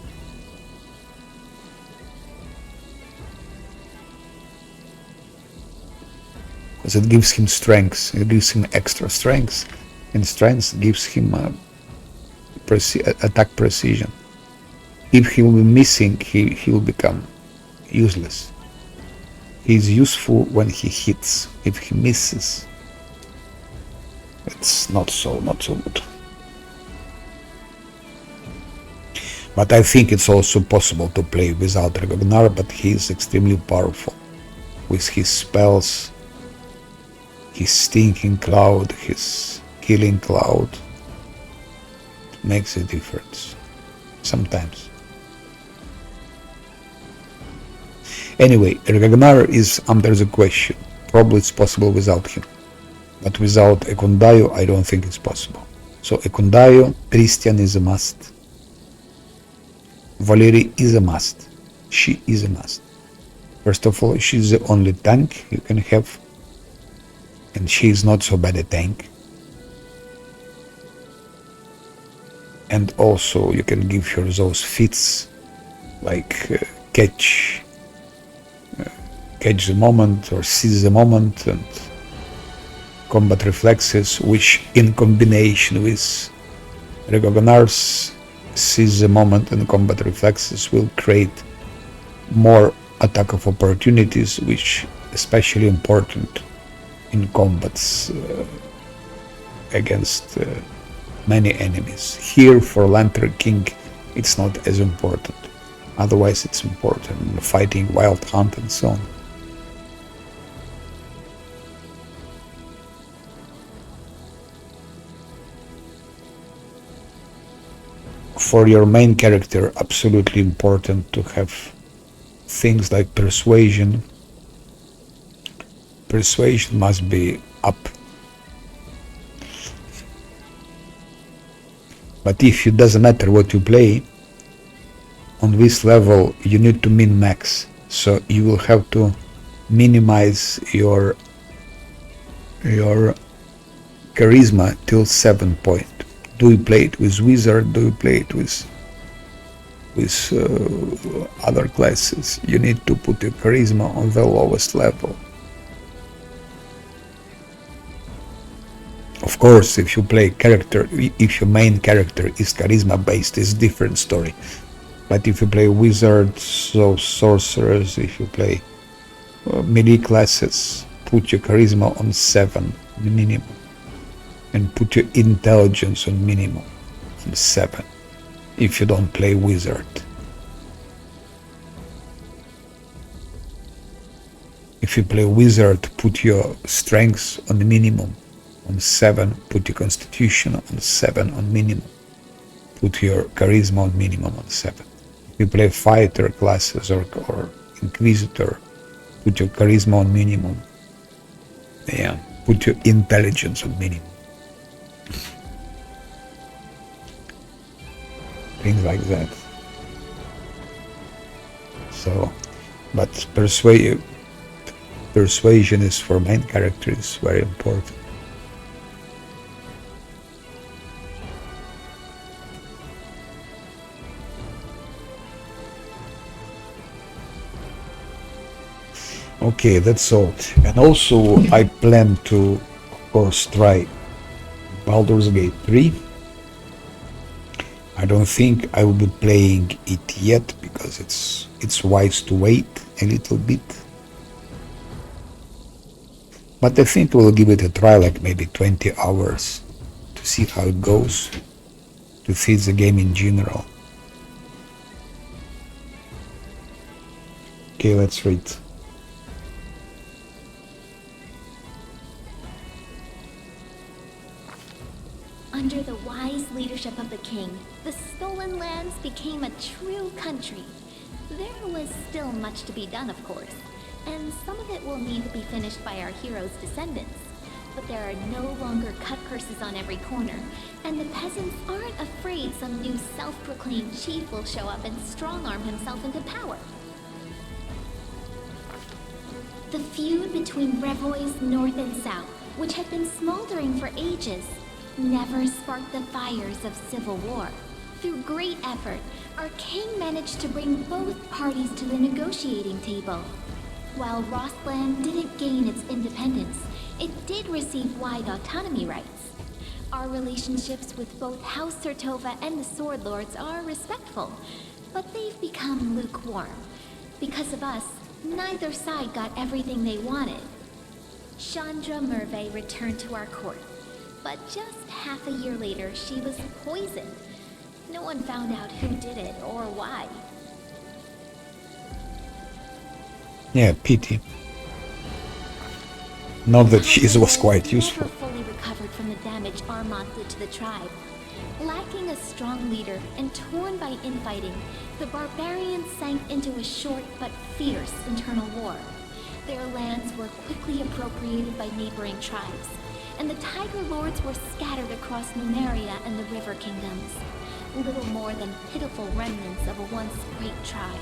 Because it gives him strength, it gives him extra strength, and strength gives him attack precision. If he will be missing, he will become useless. He is useful when he hits. If he misses, it's not so good. But I think it's also possible to play without Regognar, but he is extremely powerful with his spells, his Stinking Cloud, his Killing Cloud. It makes a difference sometimes. Anyway, Regognar is under the question. Probably it's possible without him. But without Ekundayo, I don't think it's possible. So Ekundayo, Christian is a must. Valerie is a must. She is a must. First of all, she's the only tank you can have. And she is not so bad a tank. And also you can give her those feats like catch the moment or seize the moment and combat reflexes, which in combination with Regognar's seize the moment and combat reflexes will create more attack of opportunities, which especially important in combats against many enemies. Here for Lantern King it's not as important, otherwise it's important in fighting Wild Hunt and so on. For your main character, absolutely important to have things like persuasion. Persuasion must be up. But if it doesn't matter what you play, on this level you need to min-max. So you will have to minimize your charisma till 7 point. Do you play it with wizard? Do you play it with other classes? You need to put your charisma on the lowest level. Of course, if you play character, if your main character is charisma based, it's a different story. But if you play wizards, so sorcerers, if you play melee classes, put your charisma on 7 minimum. And put your intelligence on minimum, on 7. if you don't play wizard. If you play wizard, put your strength on the minimum, on 7, put your constitution on 7 on minimum, put your charisma on minimum on 7. If you play fighter classes or inquisitor, put your charisma on minimum. Yeah, put your intelligence on minimum. Things like that. So, but persuasion is for main character is very important. Okay, that's all. And also I plan to, of course, try Baldur's Gate 3. I don't think I will be playing it yet because it's wise to wait a little bit. But I think we'll give it a try, like maybe 20 hours, to see how it goes, to see the game in general. Okay, let's read. Under the wise leadership of the king, the stolen lands became a true country. There was still much to be done, of course, and some of it will need to be finished by our heroes' descendants. But there are no longer cut curses on every corner, and the peasants aren't afraid some new self-proclaimed chief will show up and strong-arm himself into power. The feud between Revoi's North and South, which had been smoldering for ages, never sparked the fires of civil war. Through great effort, our king managed to bring both parties to the negotiating table. While Rostland didn't gain its independence, it did receive wide autonomy rights. Our relationships with both House Sertova and the Sword Lords are respectful, but they've become lukewarm. Because of us, neither side got everything they wanted. Chandra Merve returned to our court, but just half a year later, she was poisoned. No one found out who did it or why. Yeah, pity. Not that she was quite useful. Never fully recovered from the damage Armand did to the tribe. Lacking a strong leader and torn by infighting, the barbarians sank into a short but fierce internal war. Their lands were quickly appropriated by neighboring tribes, and the Tiger Lords were scattered across Numeria and the River Kingdoms, little more than pitiful remnants of a once great tribe.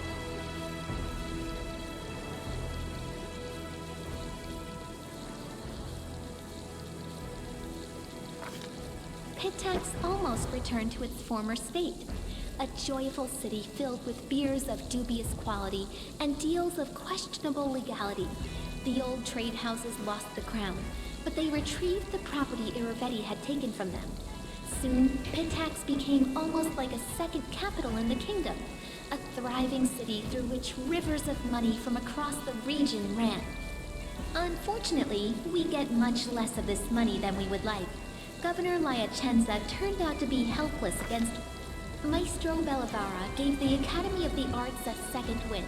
Pitax almost returned to its former state, a joyful city filled with beers of dubious quality and deals of questionable legality. The old trade houses lost the crown, but they retrieved the property Iravetti had taken from them. Soon, Pitax became almost like a second capital in the kingdom, a thriving city through which rivers of money from across the region ran. Unfortunately, we get much less of this money than we would like. Governor Lyacenza turned out to be helpless against... Maestro Bellavara gave the Academy of the Arts a second wind,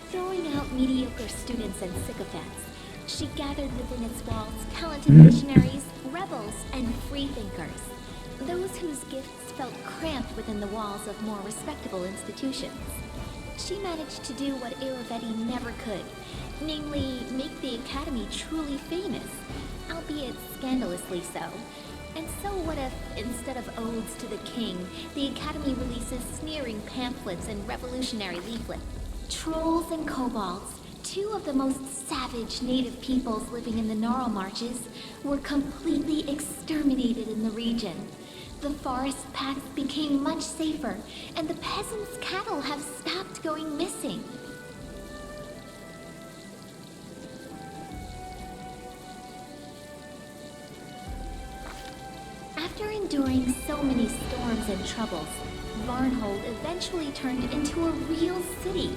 throwing out mediocre students and sycophants. She gathered within its walls talented missionaries, rebels, and freethinkers, those whose gifts felt cramped within the walls of more respectable institutions. She managed to do what Iravetti never could, namely, make the Academy truly famous, albeit scandalously so. And so what if, instead of odes to the king, the Academy releases sneering pamphlets and revolutionary leaflets? Trolls and kobolds, two of the most savage native peoples living in the Gnarl Marches, were completely exterminated in the region. The forest paths became much safer, and the peasants' cattle have stopped going missing. After enduring so many storms and troubles, Varnhold eventually turned into a real city.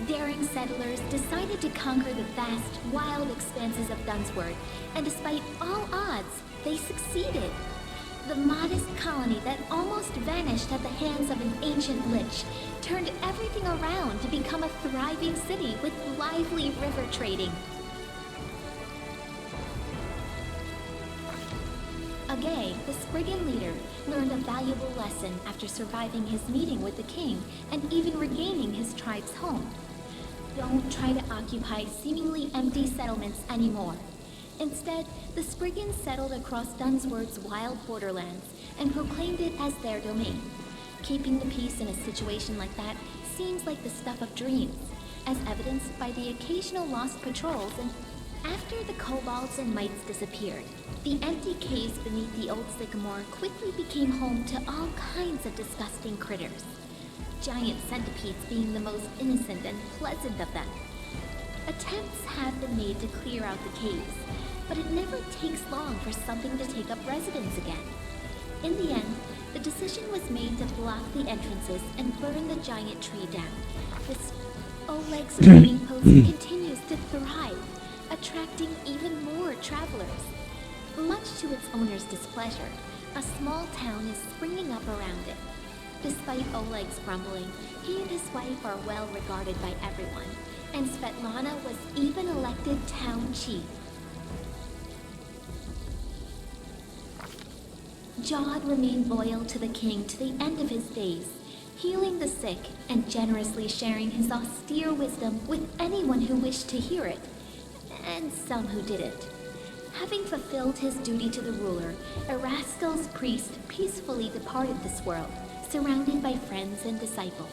Daring settlers decided to conquer the vast, wild expanses of Dunsword, and despite all odds, they succeeded. The modest colony that almost vanished at the hands of an ancient lich turned everything around to become a thriving city with lively river trading. Agay, the Spriggan leader, learned a valuable lesson after surviving his meeting with the king and even regaining his tribe's home. Don't try to occupy seemingly empty settlements anymore. Instead, the Spriggans settled across Dunsworth's wild borderlands and proclaimed it as their domain. Keeping the peace in a situation like that seems like the stuff of dreams, as evidenced by the occasional lost patrols and after the kobolds and mites disappeared, the empty caves beneath the old sycamore quickly became home to all kinds of disgusting critters. Giant centipedes being the most innocent and pleasant of them. Attempts have been made to clear out the caves, but it never takes long for something to take up residence again. In the end, the decision was made to block the entrances and burn the giant tree down. This Oleg's trading post continues to thrive, attracting even more travelers. Much to its owner's displeasure, a small town is springing up around it. Despite Oleg's grumbling, he and his wife are well regarded by everyone, and Svetlana was even elected town chief. Jod remained loyal to the king to the end of his days, healing the sick and generously sharing his austere wisdom with anyone who wished to hear it, and some who didn't. Having fulfilled his duty to the ruler, Eraskel's priest peacefully departed this world, surrounded by friends and disciples.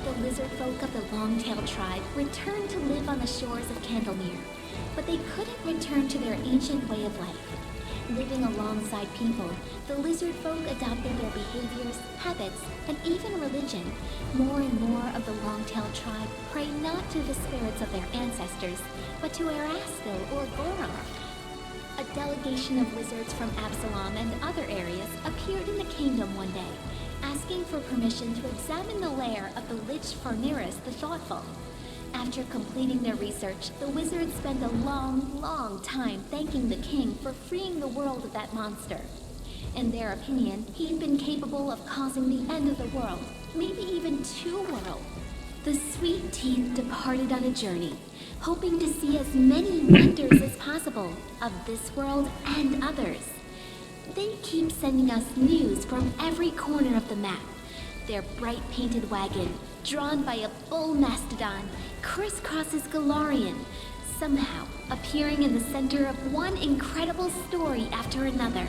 The lizard folk of the Longtail tribe returned to live on the shores of Candlemere, but they couldn't return to their ancient way of life. Living alongside people, the lizard folk adopted their behaviors, habits, and even religion. More and more of the Longtail tribe pray not to the spirits of their ancestors, but to Eraskel or Gorum. A delegation of wizards from Absalom and other areas appeared in the kingdom one day, asking for permission to examine the lair of the Lich Farneris the Thoughtful. After completing their research, the wizards spent a long time thanking the king for freeing the world of that monster. In their opinion, he'd been capable of causing the end of the world, maybe even two worlds. The Sweet Teeth departed on a journey, hoping to see as many wonders as possible of this world and others. They keep sending us news from every corner of the map. Their bright painted wagon, drawn by a bull mastodon, crisscrosses Galarian, somehow appearing in the center of one incredible story after another.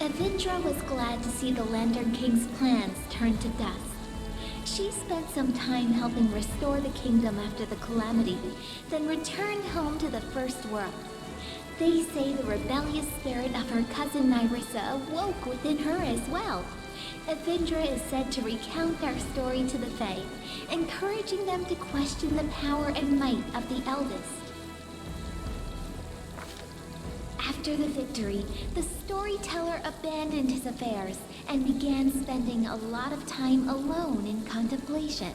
Evindra was glad to see the Lantern King's plans turn to dust. She spent some time helping restore the kingdom after the calamity, then returned home to the First World. They say the rebellious spirit of her cousin Nyrissa awoke within her as well. Evindra is said to recount their story to the Fae, encouraging them to question the power and might of the eldest. After the victory, the storyteller abandoned his affairs and began spending a lot of time alone in contemplation.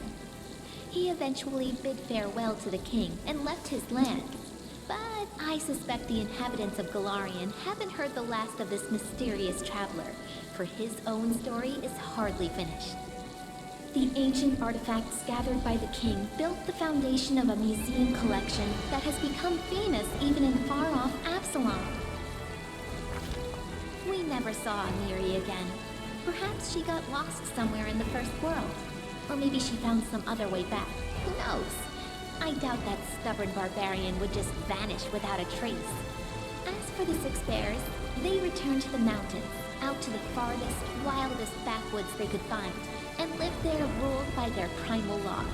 He eventually bid farewell to the king and left his land. But I suspect the inhabitants of Galarian haven't heard the last of this mysterious traveler, for his own story is hardly finished. The ancient artifacts gathered by the king built the foundation of a museum collection that has become famous even in far-off Absalom. We never saw Amiri again. Perhaps she got lost somewhere in the First World. Or maybe she found some other way back. Who knows? I doubt that stubborn barbarian would just vanish without a trace. As for the Six Bears, they returned to the mountains, out to the farthest, wildest backwoods they could find, and lived there ruled by their primal laws.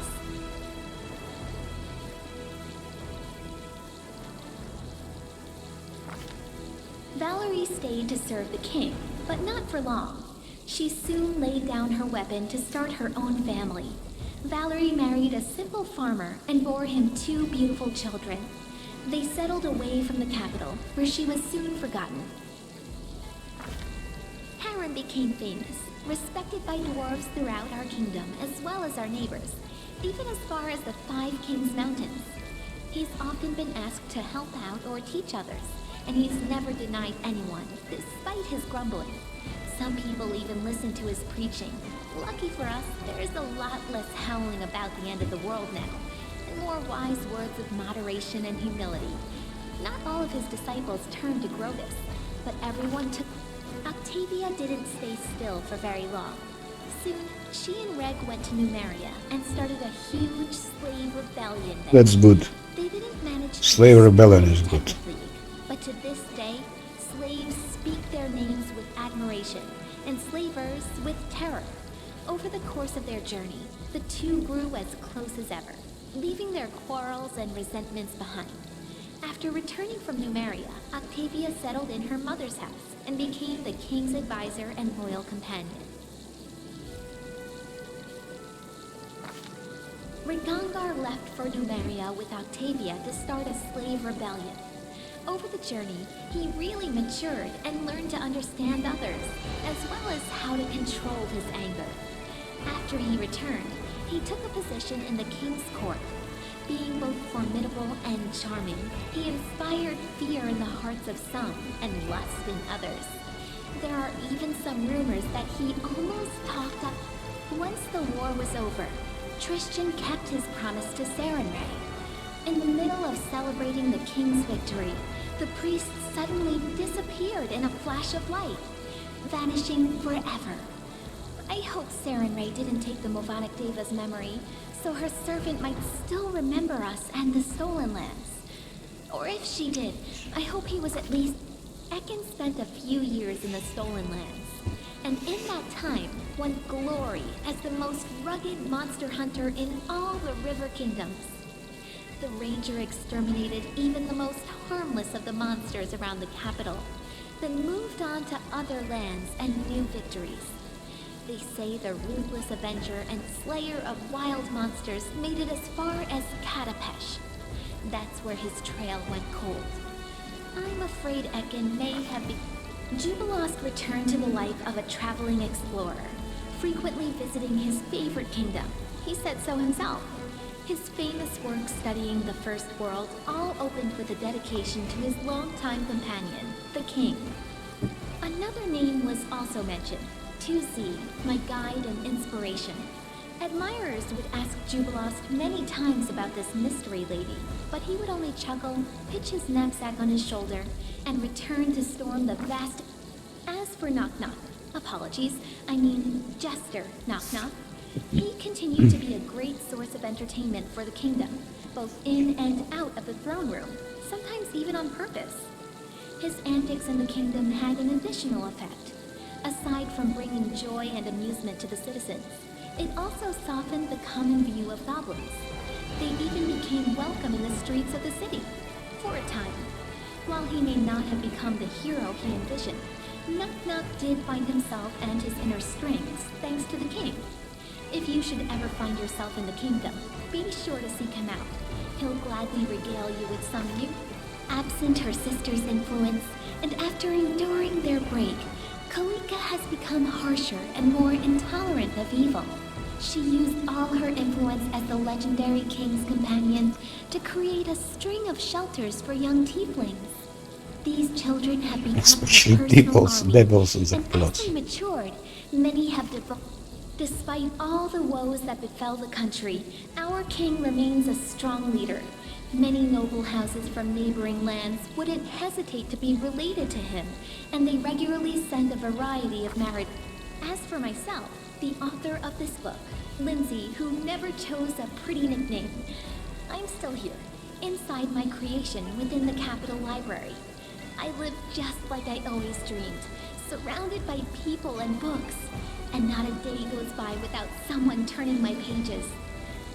Valerie stayed to serve the king, but not for long. She soon laid down her weapon to start her own family. Valerie married a simple farmer and bore him 2 beautiful children. They settled away from the capital, where she was soon forgotten. Harren became famous, respected by dwarves throughout our kingdom, as well as our neighbors, even as far as the 5 Kings Mountains. He's often been asked to help out or teach others, and he's never denied anyone, despite his grumbling. Some people even listen to his preaching. Lucky for us, there's a lot less howling about the end of the world now, and more wise words of moderation and humility. Not all of his disciples turned to Grotus, but everyone took... Octavia didn't stay still for very long. Soon, she and Reg went to Numeria and started a huge slave rebellion there. That's good. They didn't manage to Slave rebellion is good. technically, but to this day, slaves speak their names with admiration, and slavers with terror. Over the course of their journey, the two grew as close as ever, leaving their quarrels and resentments behind. After returning from Numeria, Octavia settled in her mother's house and became the king's advisor and loyal companion. Rigangar left for Numeria with Octavia to start a slave rebellion. Over the journey, he really matured and learned to understand others, as well as how to control his anger. After he returned, he took a position in the king's court. Being both formidable and charming, he inspired fear in the hearts of some and lust in others. There are even some rumors that he almost talked up. Once the war was over, Tristan kept his promise to Sarenrae. In the middle of celebrating the king's victory, the priest suddenly disappeared in a flash of light, vanishing forever. I hope Sarenrae didn't take the Movonic Deva's memory, so her servant might still remember us and the Stolen Lands. Or if she did, I hope he was at least... Ekin spent a few years in the Stolen Lands, and in that time won glory as the most rugged monster hunter in all the River Kingdoms. The Ranger exterminated even the most harmless of the monsters around the capital, then moved on to other lands and new victories. They say the ruthless avenger and slayer of wild monsters made it as far as Katapesh. That's where his trail went cold. I'm afraid Ekin may have been... Jubilost returned to the life of a traveling explorer, frequently visiting his favorite kingdom. He said so himself. His famous work studying the First World all opened with a dedication to his longtime companion, the king. Another name was also mentioned, 2Z, my guide and inspiration. Admirers would ask Jubilost many times about this mystery lady, but he would only chuckle, pitch his knapsack on his shoulder, and return to storm the vast... As for Knock Knock, apologies, I mean Jester Knock Knock, he continued to be a great source of entertainment for the kingdom, both in and out of the throne room, sometimes even on purpose. His antics in the kingdom had an additional effect. Aside from bringing joy and amusement to the citizens, it also softened the common view of goblins. They even became welcome in the streets of the city, for a time. While he may not have become the hero he envisioned, Knock Knock did find himself and his inner strengths thanks to the king. If you should ever find yourself in the kingdom, be sure to seek him out. He'll gladly regale you with some new... Absent her sister's influence, and after enduring their break, Kalika has become harsher and more intolerant of evil. She used all her influence as the legendary king's companion to create a string of shelters for young tieflings. These children have become Especially her personal devils army, in the and plot. as they matured, many have developed. Despite all the woes that befell the country, our king remains a strong leader. Many noble houses from neighboring lands wouldn't hesitate to be related to him, and they regularly send a variety of marriage. As for myself, the author of this book, Lindsay, who never chose a pretty nickname, I'm still here, inside my creation within the Capitol Library. I live just like I always dreamed, surrounded by people and books, and not a day goes by without someone turning my pages.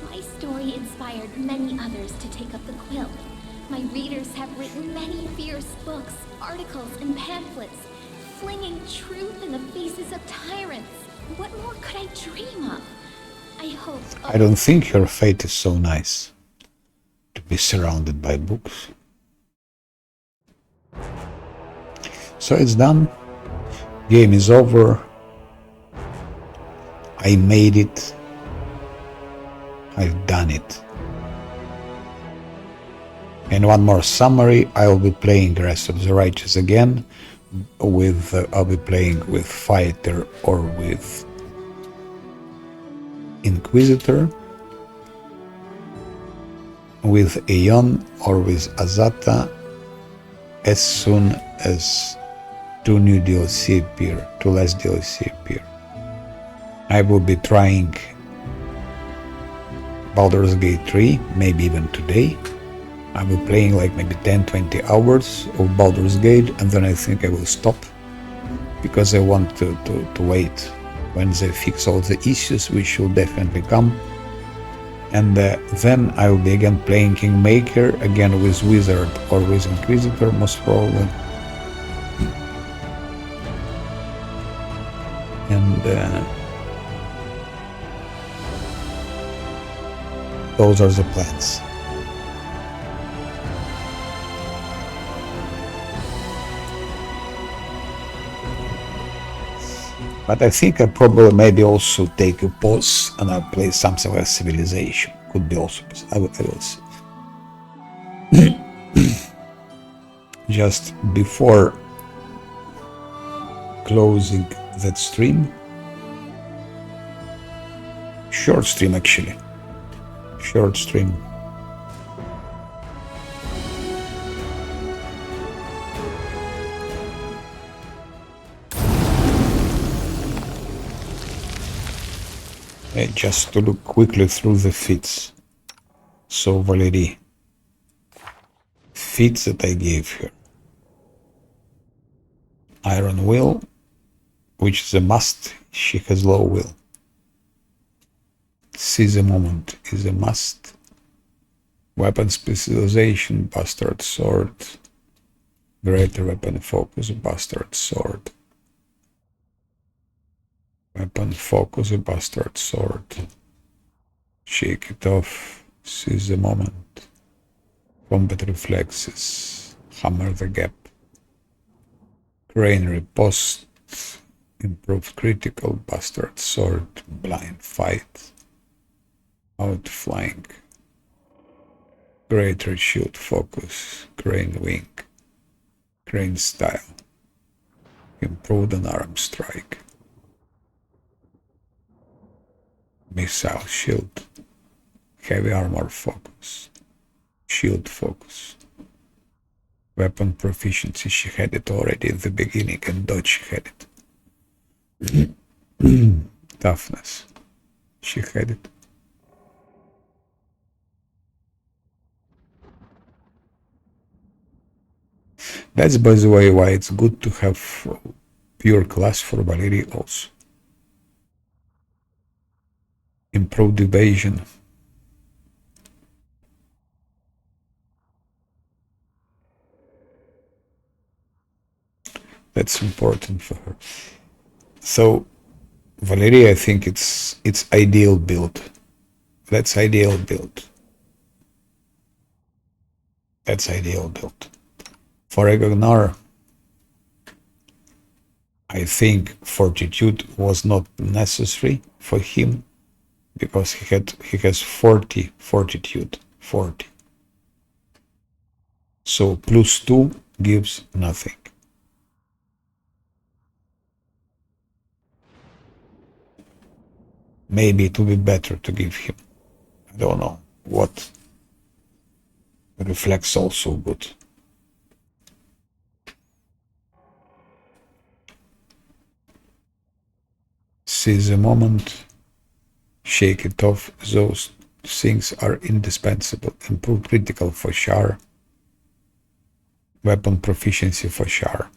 My story inspired many others to take up the quill. My readers have written many fierce books, articles, and pamphlets, flinging truth in the faces of tyrants. What more could I dream of? I hope... I don't think your fate is so nice to be surrounded by books. So it's done. Game is over. I made it. I've done it. And one more summary, I will be playing the rest of the Righteous again with, I'll be playing with Fighter or with Inquisitor, with Aeon or with Azata as soon as two new DLC appear, two less DLC appear. I will be trying Baldur's Gate 3, maybe even today. I will be playing like maybe 10-20 hours of Baldur's Gate, and then I think I will stop because I want to wait when they fix all the issues, which will definitely come. And then I will be again playing Kingmaker, again with Wizard or with Inquisitor, most probably. And those are the plans. But I think I probably maybe also take a pause and I'll play something like Civilization. Could be also, I will see. Just before closing that stream, short stream actually, short stream. Just to look quickly through the feats. So Valerie, feats that I gave her. Iron Will, which is a must, she has low will. Seize a Moment is a must. Weapon Specialization, Bastard Sword. Greater Weapon Focus, Bastard Sword. Weapon Focus, Bastard Sword. Shake It Off, Seize the Moment. Combat Reflexes, Hammer the Gap. Crane Riposte, Improved Critical, Bastard Sword, Blind Fight. Outflank. Greater Shield Focus, Crane Wing. Crane Style. Improved Unarmed Strike. Missile Shield. Heavy Armor Focus. Shield Focus. Weapon Proficiency, she had it already in the beginning, and Dodge she had it. Toughness, she had it. That's, by the way, why it's good to have pure class for Valerie also. Improved evasion. That's important for her. So Valerie, I think it's ideal build. That's ideal build. That's ideal build. For Ragnar, I think Fortitude was not necessary for him because he has 40 Fortitude, 40. So +2 gives nothing. Maybe it would be better to give him, I don't know what. Reflex also good. Seize a moment. Shake it off. Those things are indispensable. Improve critical for sure. Weapon proficiency for sure.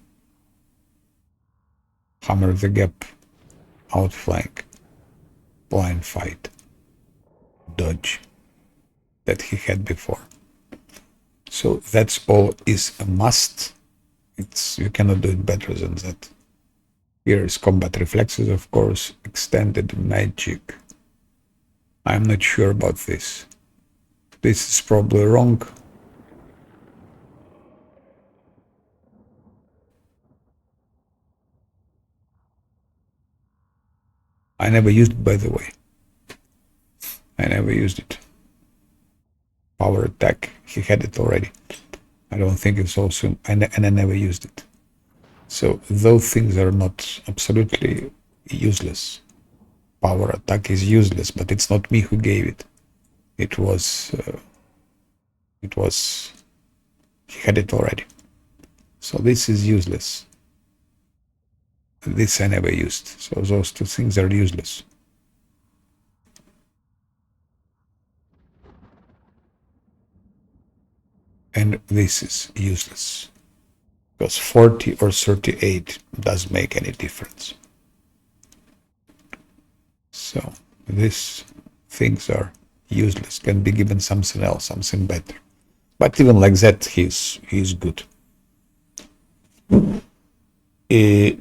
Hammer the gap. Outflank. Blind fight. Dodge. That he had before. So that's all is a must. You cannot do it better than that. Here is combat reflexes, of course. Extended magic. I'm not sure about this. This is probably wrong. I never used it, by the way. I never used it. power attack. He had it already. I don't think it's also, and I never used it. So those things are not absolutely useless. Power attack is useless, but it's not me who gave it. It was, he had it already. So this is useless. This I never used. So those two things are useless. And this is useless. Because 40 or 38 doesn't make any difference. So these things are useless. Can be given something else, something better. But even like that, he's good.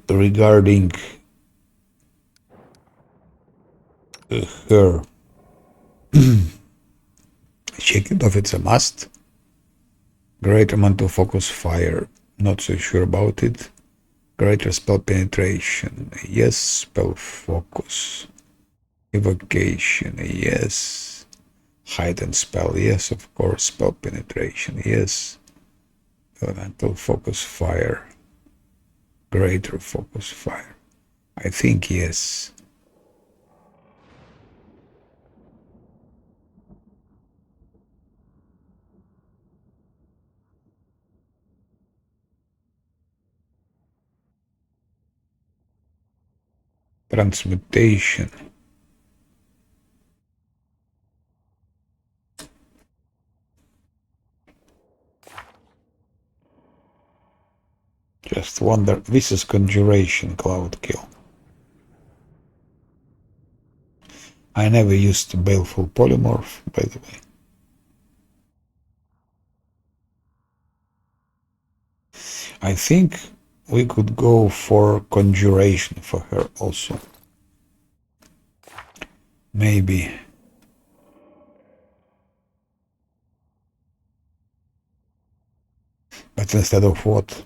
Regarding her, shake it off, it's a must. Great amount of focus fire, not so sure about it. Greater spell penetration, yes. Spell focus. Evocation, yes. Heightened spell, yes, of course. Spell penetration, yes. Elemental focus fire. Greater focus fire. I think yes. Transmutation. Just wonder, this is conjuration, cloud kill. I never used baleful polymorph, by the way. I think we could go for conjuration for her also. Maybe. But instead of what?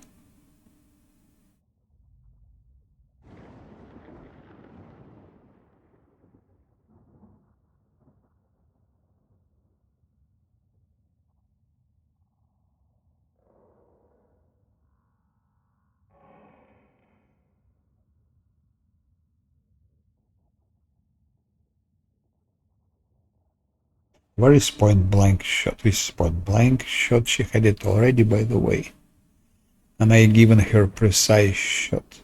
Where is point blank shot? This is point blank shot. She had it already, by the way. And I given her precise shot.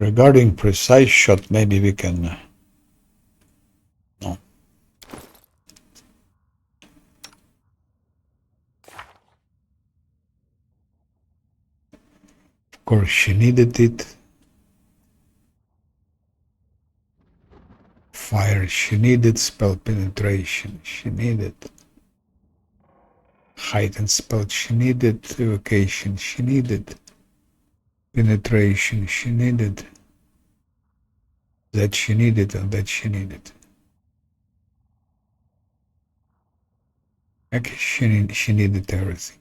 Regarding precise shot, maybe we can... No. Of course, she needed it. Fire, she needed. Spell penetration, she needed. Heightened spell, she needed. Evocation, she needed. Penetration, she needed. That she needed, and that she needed. Actually, she needed everything.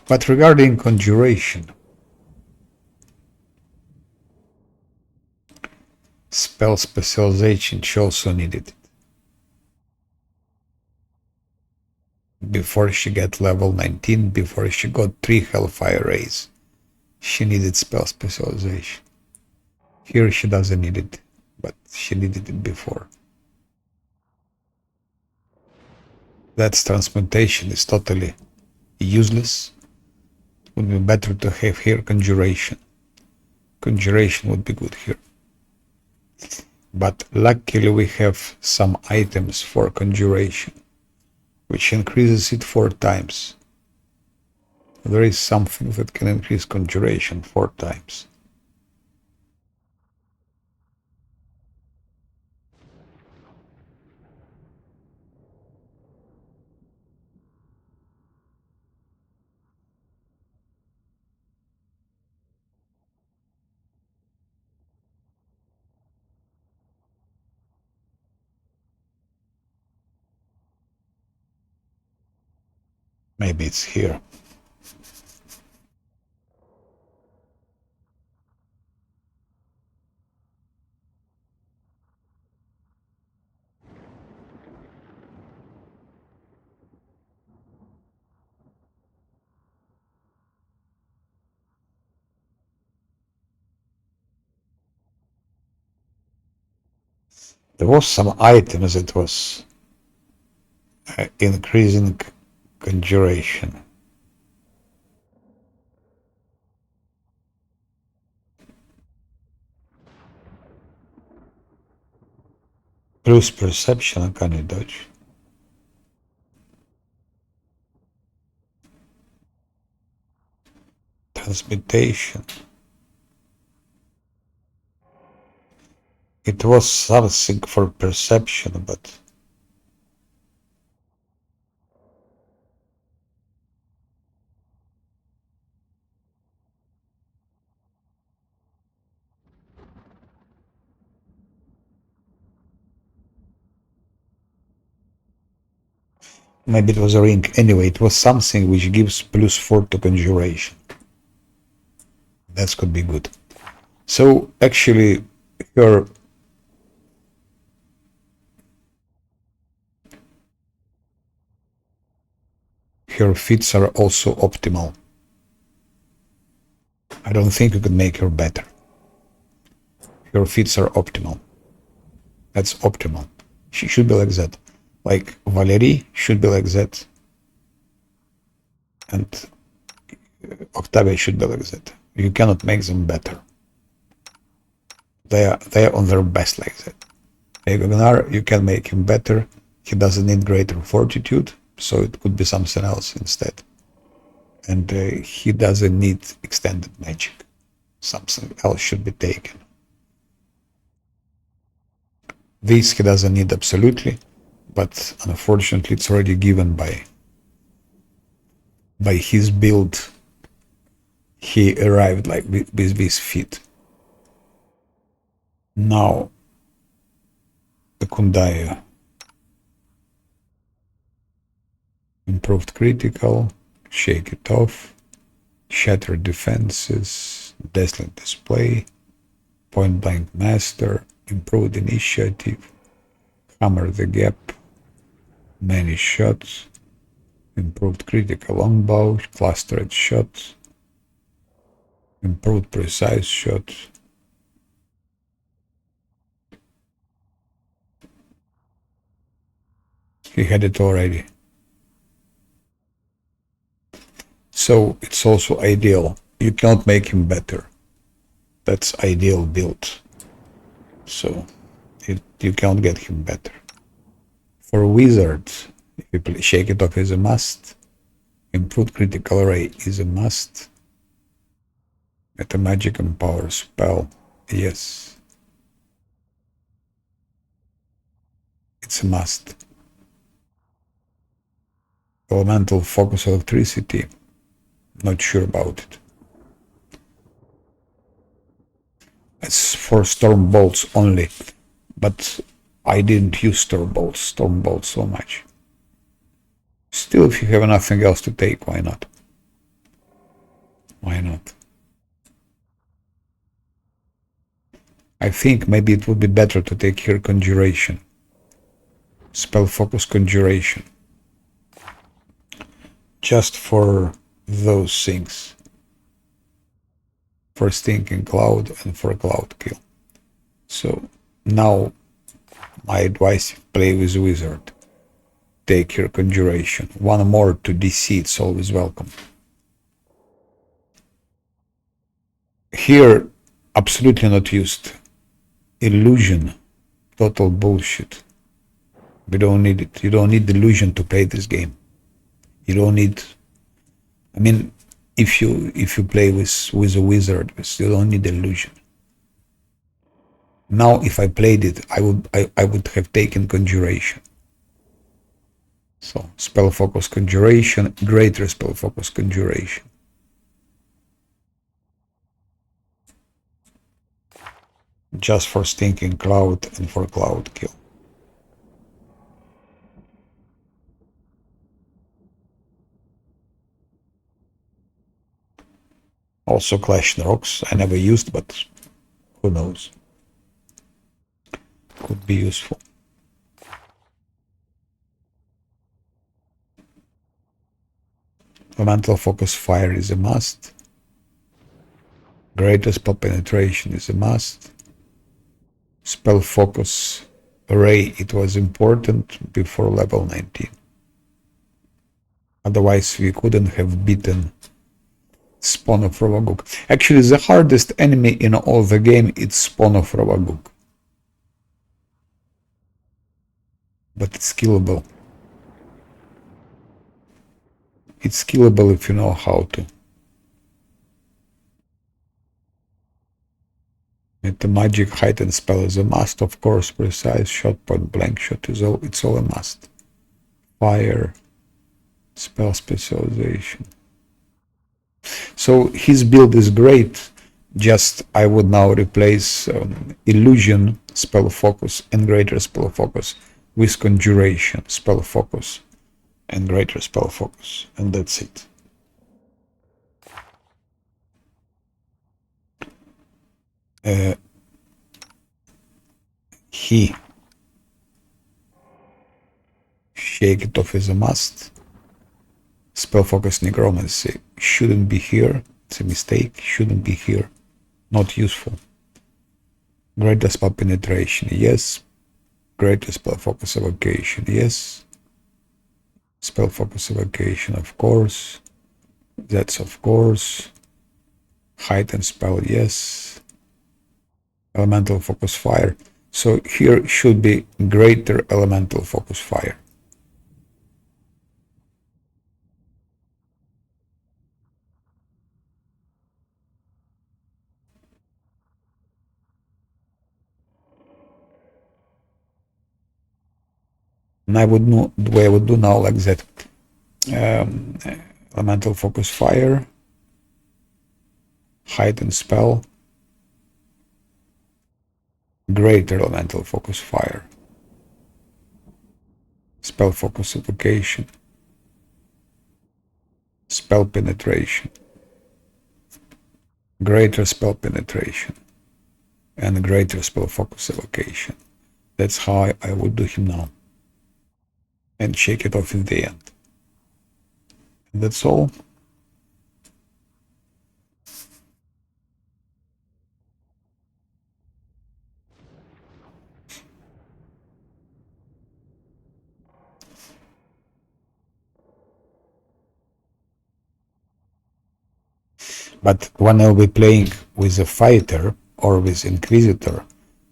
But regarding conjuration, spell specialization, she also needed it. Before she got level 19, before she got 3 Hellfire Rays, she needed spell specialization. Here she doesn't need it, but she needed it before. That's transmutation is totally useless. It would be better to have here conjuration. Conjuration would be good here. But luckily we have some items for conjuration, which increases it 4 times. There is something that can increase conjuration 4 times. Maybe it's here. There was some items that was increasing conjuration. Plus perception, uncanny dodge. Transmutation. It was something for perception, but maybe it was a ring. Anyway, it was something which gives +4 to conjuration. That could be good. So actually, her feats are also optimal. I don't think you could make her better. Her feats are optimal. That's optimal. She should be like that. Like Valerie should be like that. And Octavia should be like that. You cannot make them better. They are on their best like that. Ragnar, you can make him better. He doesn't need greater fortitude, so it could be something else instead. And he doesn't need extended magic. Something else should be taken. This he doesn't need absolutely, but unfortunately it's already given by his build. He arrived like with this feat. Now the Kundaya. Improved critical, shake it off, shatter defenses, dazzling display, point blank master, improved initiative, hammer the gap, many shots, improved critical longbow, clustered shots, improved precise shots. He had it already. So it's also ideal. You cannot make him better. That's ideal build. So you can't get him better. For wizards, if you play shake it off is a must. Improved critical array is a must. Meta magic and power spell, yes. It's a must. Elemental focus electricity, not sure about it. It's for storm bolts only, but I didn't use storm bolts so much. Still, if you have nothing else to take, why not? Why not? I think maybe it would be better to take here conjuration. Spell focus conjuration. Just for those things. For stinking cloud and for cloud kill. So now my advice, play with wizard. Take your conjuration. One more to DC, it's always welcome. Here, absolutely not used. Illusion. Total bullshit. We don't need it. You don't need illusion to play this game. You don't need... I mean, if you play with a wizard, you don't need illusion. Now, if I played it, I would have taken conjuration. So, spell focus conjuration, greater spell focus conjuration. Just for stinking cloud and for cloud kill. Also Clash Rocks, I never used, but who knows. Could be useful. Elemental focus fire is a must. Greater spell penetration is a must. Spell focus array, it was important before level 19. Otherwise, we couldn't have beaten Spawn of Ravaguk. Actually, the hardest enemy in all the game is Spawn of Ravaguk. But it's killable. It's killable if you know how to. And the magic heightened spell is a must, of course. Precise shot, point blank shot is all. It's all a must. Fire, spell specialization. So his build is great. Just I would now replace illusion spell focus and greater spell focus with conjuration spell focus and greater spell focus, and that's it. He shake it off is a must. Spell focus necromancy shouldn't be here. It's a mistake. Shouldn't be here. Not useful. Greater spell penetration, yes. Greater spell focus evocation, yes. Spell focus evocation, of course. That's of course. Heightened spell, yes. Elemental focus fire. So here should be greater elemental focus fire. And I would know the way I would do now like that. Elemental focus fire. Heightened spell. Greater elemental focus fire. Spell focus evocation. Spell penetration. Greater spell penetration. And greater spell focus evocation. That's how I would do him now. And shake it off in the end. And that's all. But when I'll be playing with a fighter or with Inquisitor,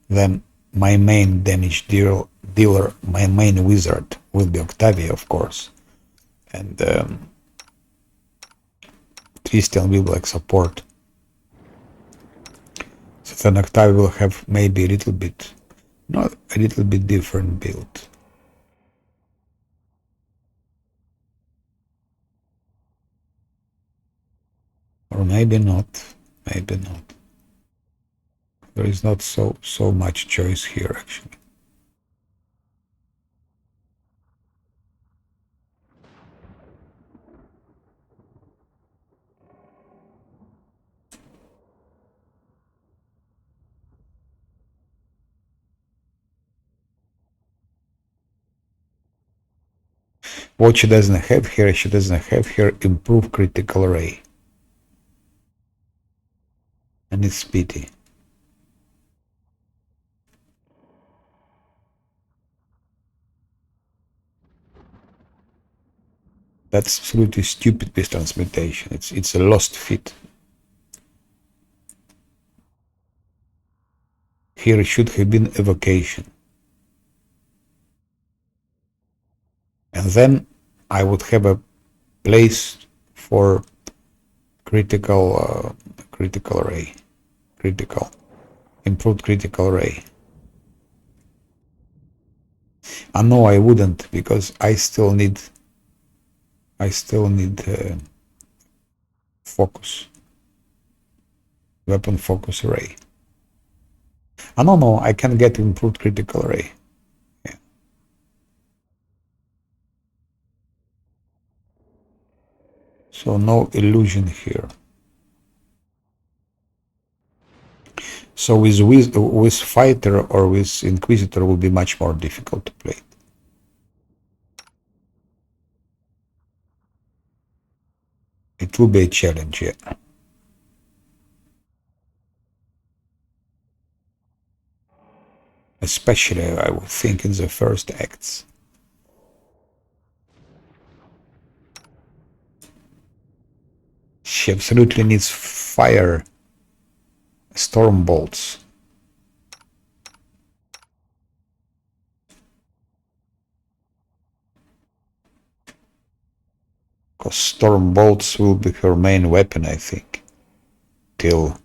then my main damage dealer, my main wizard will be Octavia, of course. And Christian will be like support. So then Octavia will have maybe a little bit, not a little bit different build. Or maybe not, maybe not. There is not so much choice here, actually. What she doesn't have here, improve critical ray. And it's pity. That's absolutely stupid with transmutation. It's a lost fit. Here it should have been evocation. And then I would have a place for critical ray. Improved critical ray. And no, I wouldn't, because I still need focus. Weapon focus ray. No, I can get improved critical ray. Yeah. So no illusion here. So with fighter or with Inquisitor will be much more difficult to play. It will be a challenge, yeah. Especially, I would think, in the first acts. She absolutely needs fire storm bolts. Because storm bolts will be her main weapon, I think, till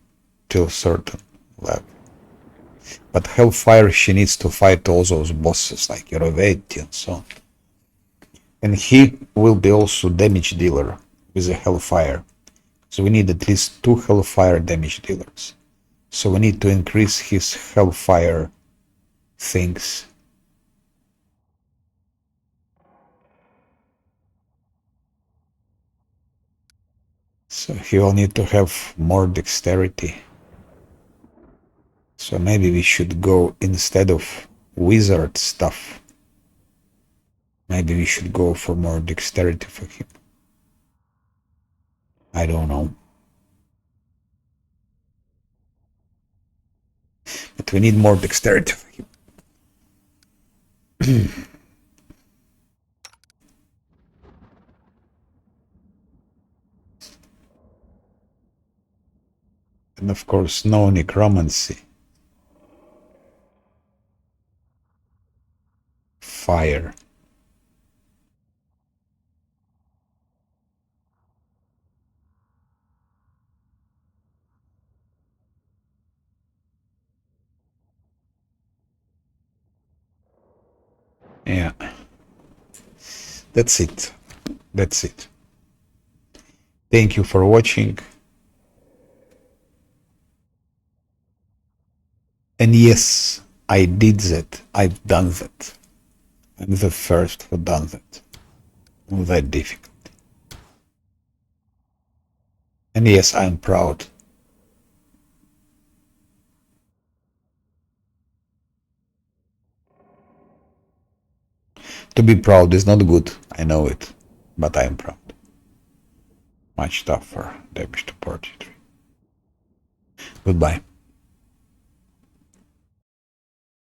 certain level. But Hellfire, she needs to fight all those bosses like Euroveti and so on. And he will be also damage dealer with a Hellfire. So we need at least 2 Hellfire damage dealers. So we need to increase his Hellfire things. So he will need to have more dexterity. So maybe we should go, instead of wizard stuff, maybe we should go for more dexterity for him. I don't know. But we need more dexterity for him. And of course, no necromancy. Fire. Yeah. That's it. That's it. Thank you for watching. And yes, I did that. I've done that. I'm the first who done that. That difficult. And yes, I'm proud. To be proud is not good, I know it, but I am proud. Much tougher damage to 43. Goodbye.